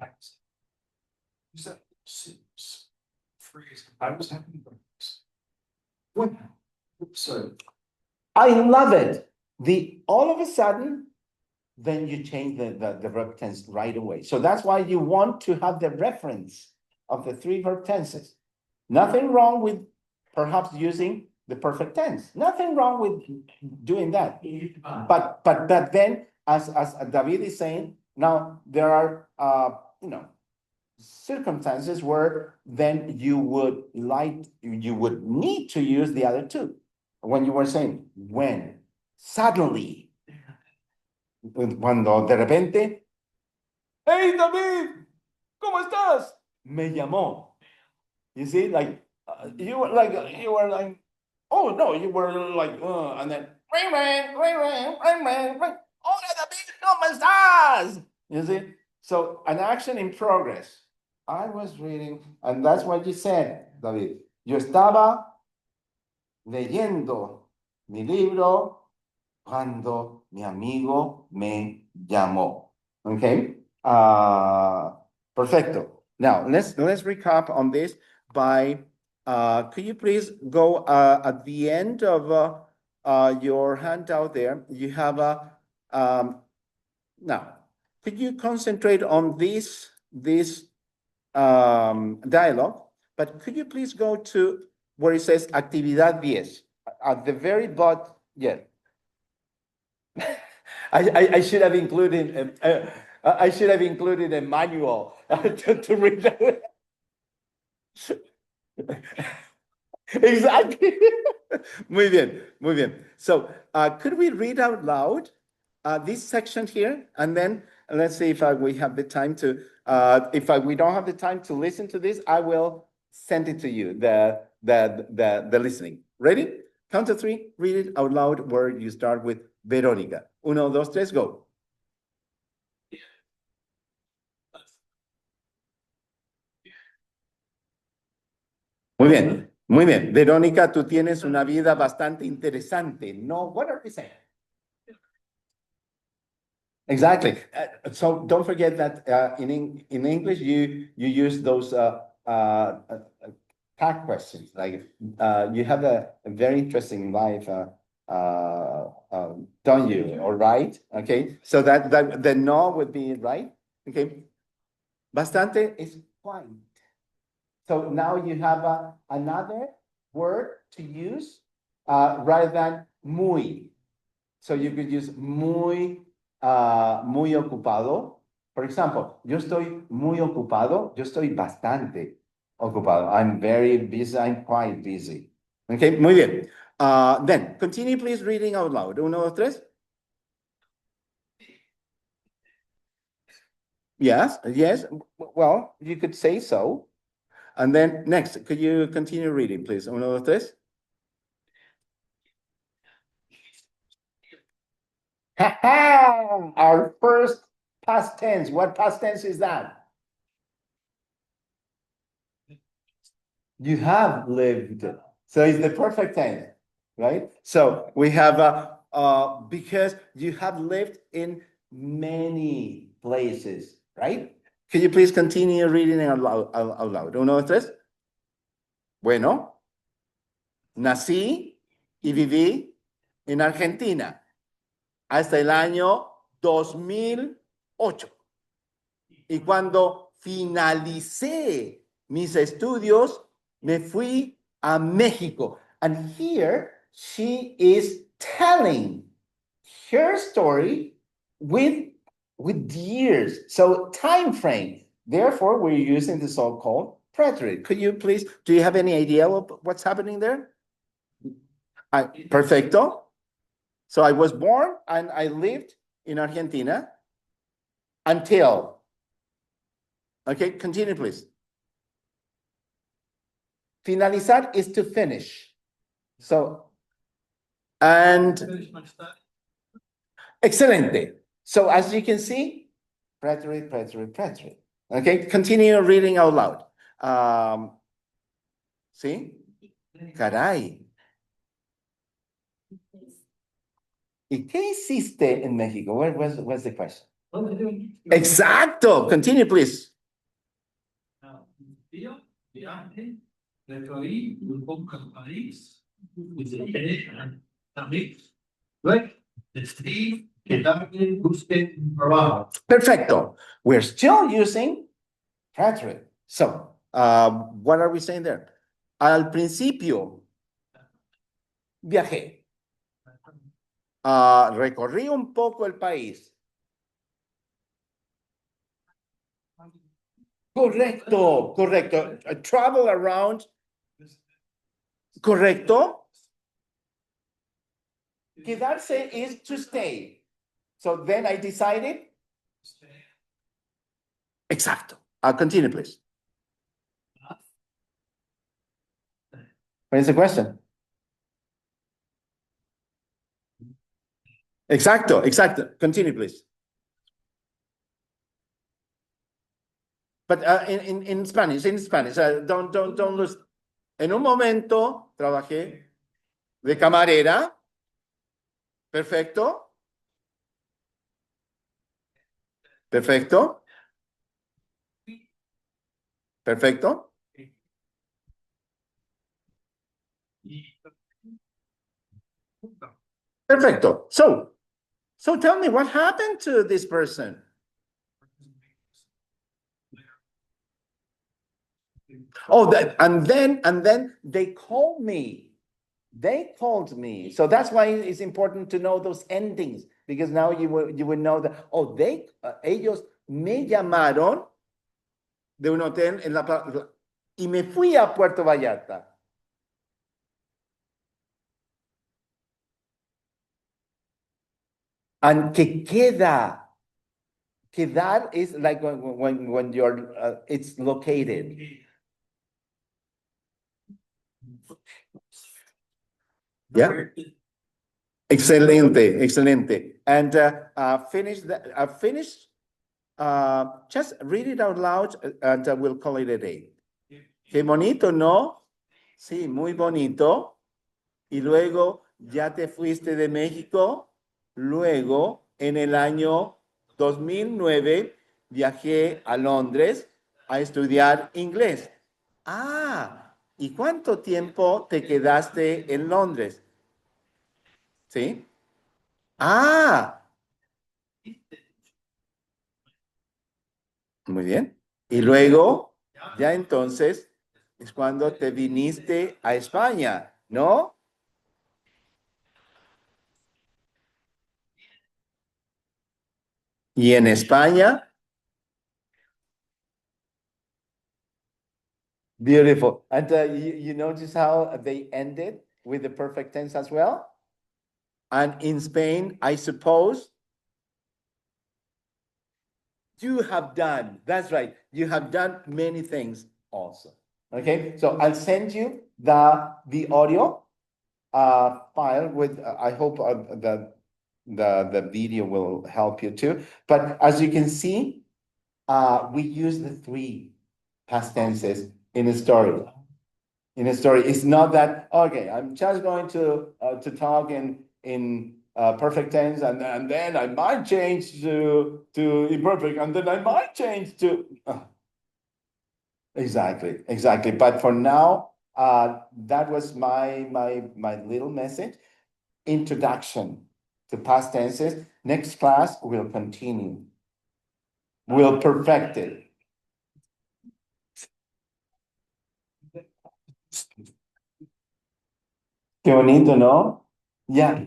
Phrase. I was having breakfast. What? So, I love it. All of a sudden, then you change the verb tense right away. So that's why you want to have the reference of the three verb tenses. Nothing wrong with perhaps using the perfect tense. Nothing wrong with doing that. But then, as David is saying, now there are circumstances where then you would need to use the other two. When you were saying when, suddenly, cuando de repente, hey David, ¿cómo estás? Me llamó. You see, like you were like, oh no, you were like, and then ring, ring, ring, ring, ring, ring, ring. Hola David, ¿cómo estás? You see, so an action in progress. I was reading, and that's what you said, David. Yo estaba leyendo mi libro cuando mi amigo me llamó. Okay? Perfecto. Now, let's recap on this by, could you please go at the end of your handout there, you have a, now, could you concentrate on this dialogue, but could you please go to where it says actividad 10 at the very bottom? Yeah. I should have included I should have included a manual to read that. Exactly. Muy bien, muy bien. So, could we read out loud this section here? And then let's see if we have the time to, if we don't have the time to listen to this, I will send it to you, the listening. Ready? Count to three, read it out loud where you start with Verónica. Uno, dos, tres, go. Muy bien, muy bien. Verónica, tú tienes una vida bastante interesante. No, what are we saying? Exactly. So don't forget that in English you use those tag questions. Like you have a very interesting life, don't you? All right. Okay. So that the no would be right. Okay. Bastante is quite. So now you have another word to use rather than muy. So you could use muy, muy ocupado. For example, yo estoy muy ocupado. Yo estoy bastante ocupado. I'm very busy. I'm quite busy. Okay, muy bien. Then continue, please, reading out loud. Uno, dos, tres. Yes, yes. Well, you could say so. And then next, could you continue reading, please? Uno, dos, tres. Our first past tense. What past tense is that? You have lived. So it's the perfect tense, right? So we have because you have lived in many places, right? Can you please continue reading out loud? Uno, dos, tres. Bueno, nací y viví en Argentina hasta el año 2008. Y cuando finalicé mis estudios, me fui a México. And here she is telling her story with years. So time frame. Therefore, we're using the so-called preterite. Could you please, do you have any idea what's happening there? Perfecto. So I was born and I lived in Argentina until. Okay, continue, please. Finalizar is to finish. So, and excelente. So as you can see, preterite, preterite, preterite. Okay, continue reading out loud. See? Caray. ¿Y qué hiciste en México? What's the question? Exacto. Continue, please. Recorrí un poco el país, busqué un trabajo. Perfecto. We're still using preterite. So, what are we saying there? Al principio, viajé. Recorrí un poco el país. Correcto, correcto. Travel around. Correcto. Quedarse is to stay. So then I decided. Exacto. Continue, please. What is the question? Exacto, exacto. Continue, please. But in Spanish, don't lose. En un momento trabajé de camarera. Perfecto. Perfecto. Perfecto. Perfecto. So tell me what happened to this person. Oh, and then they called me. they called me. So that's why it's important to know those endings, because now you would know that, oh, ellos me llamaron de un hotel en y me fui a Puerto Vallarta. And que queda. Quedar is like when you're, it's located. Yeah. Excelente, excelente. And just read it out loud and we'll call it a day. Qué bonito, ¿no? Sí, muy bonito. Y luego ya te fuiste de México. Luego, en el año 2009, viajé a Londres a estudiar inglés. Ah, ¿y cuánto tiempo te quedaste en Londres? ¿Sí? Ah, muy bien. Y luego, ya entonces, es cuando te viniste a España, ¿no? Y en España, beautiful. And you notice how they ended with the perfect tense as well? And in Spain, I suppose you have done, that's right, you have done many things also. Okay, so I'll send you the audio file with, I hope the video will help you too. But as you can see, we use the three past tenses in a story. In a story, it's not that, okay, I'm just going to talk in perfect tense, and then I might change to imperfect, and then I might change to. Exactly. But for now, that was my little message. Introduction to past tenses. Next class, we'll continue. We'll perfect it. Qué bonito, ¿no? Yeah.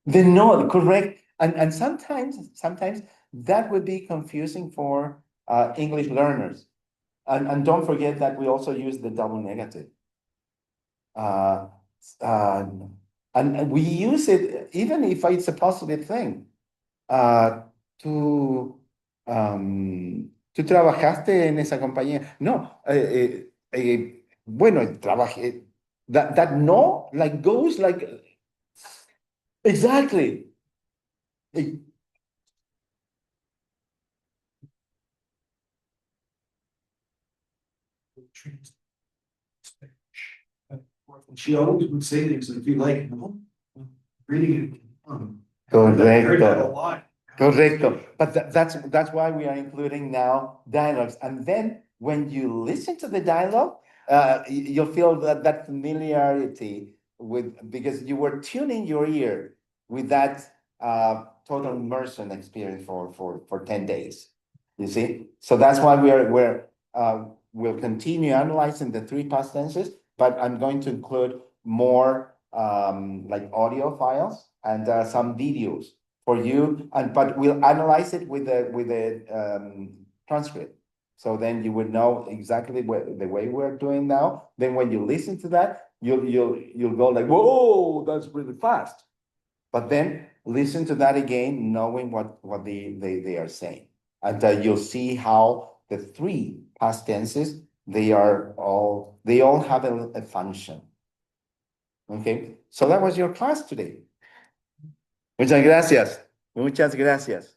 The no, correct. And sometimes that would be confusing for English learners. And don't forget that we also use the double negative. Uh, uh, and we use it even if it's a positive thing. Tú, tú trabajaste en esa compañía. No, bueno, trabajé. That no, like goes like exactly. She always would say things like, if you like, no, reading it. Correcto. I heard that a lot. Correcto. But that's why we are including now dialogues. And then when you listen to the dialogue, you'll feel that familiarity because you were tuning your ear with that total immersion experience for 10 days. You see? So that's why we'll continue analyzing the three past tenses, but I'm going to include more like audio files and some videos for you, but we'll analyze it with the transcript. So then you would know exactly the way we're doing now. Then when you listen to that, you'll go like, whoa, that's really fast. But then listen to that again, knowing what they are saying. And you'll see how the three past tenses, they all have a function. Okay, so that was your class today. Muchas gracias. Muchas gracias.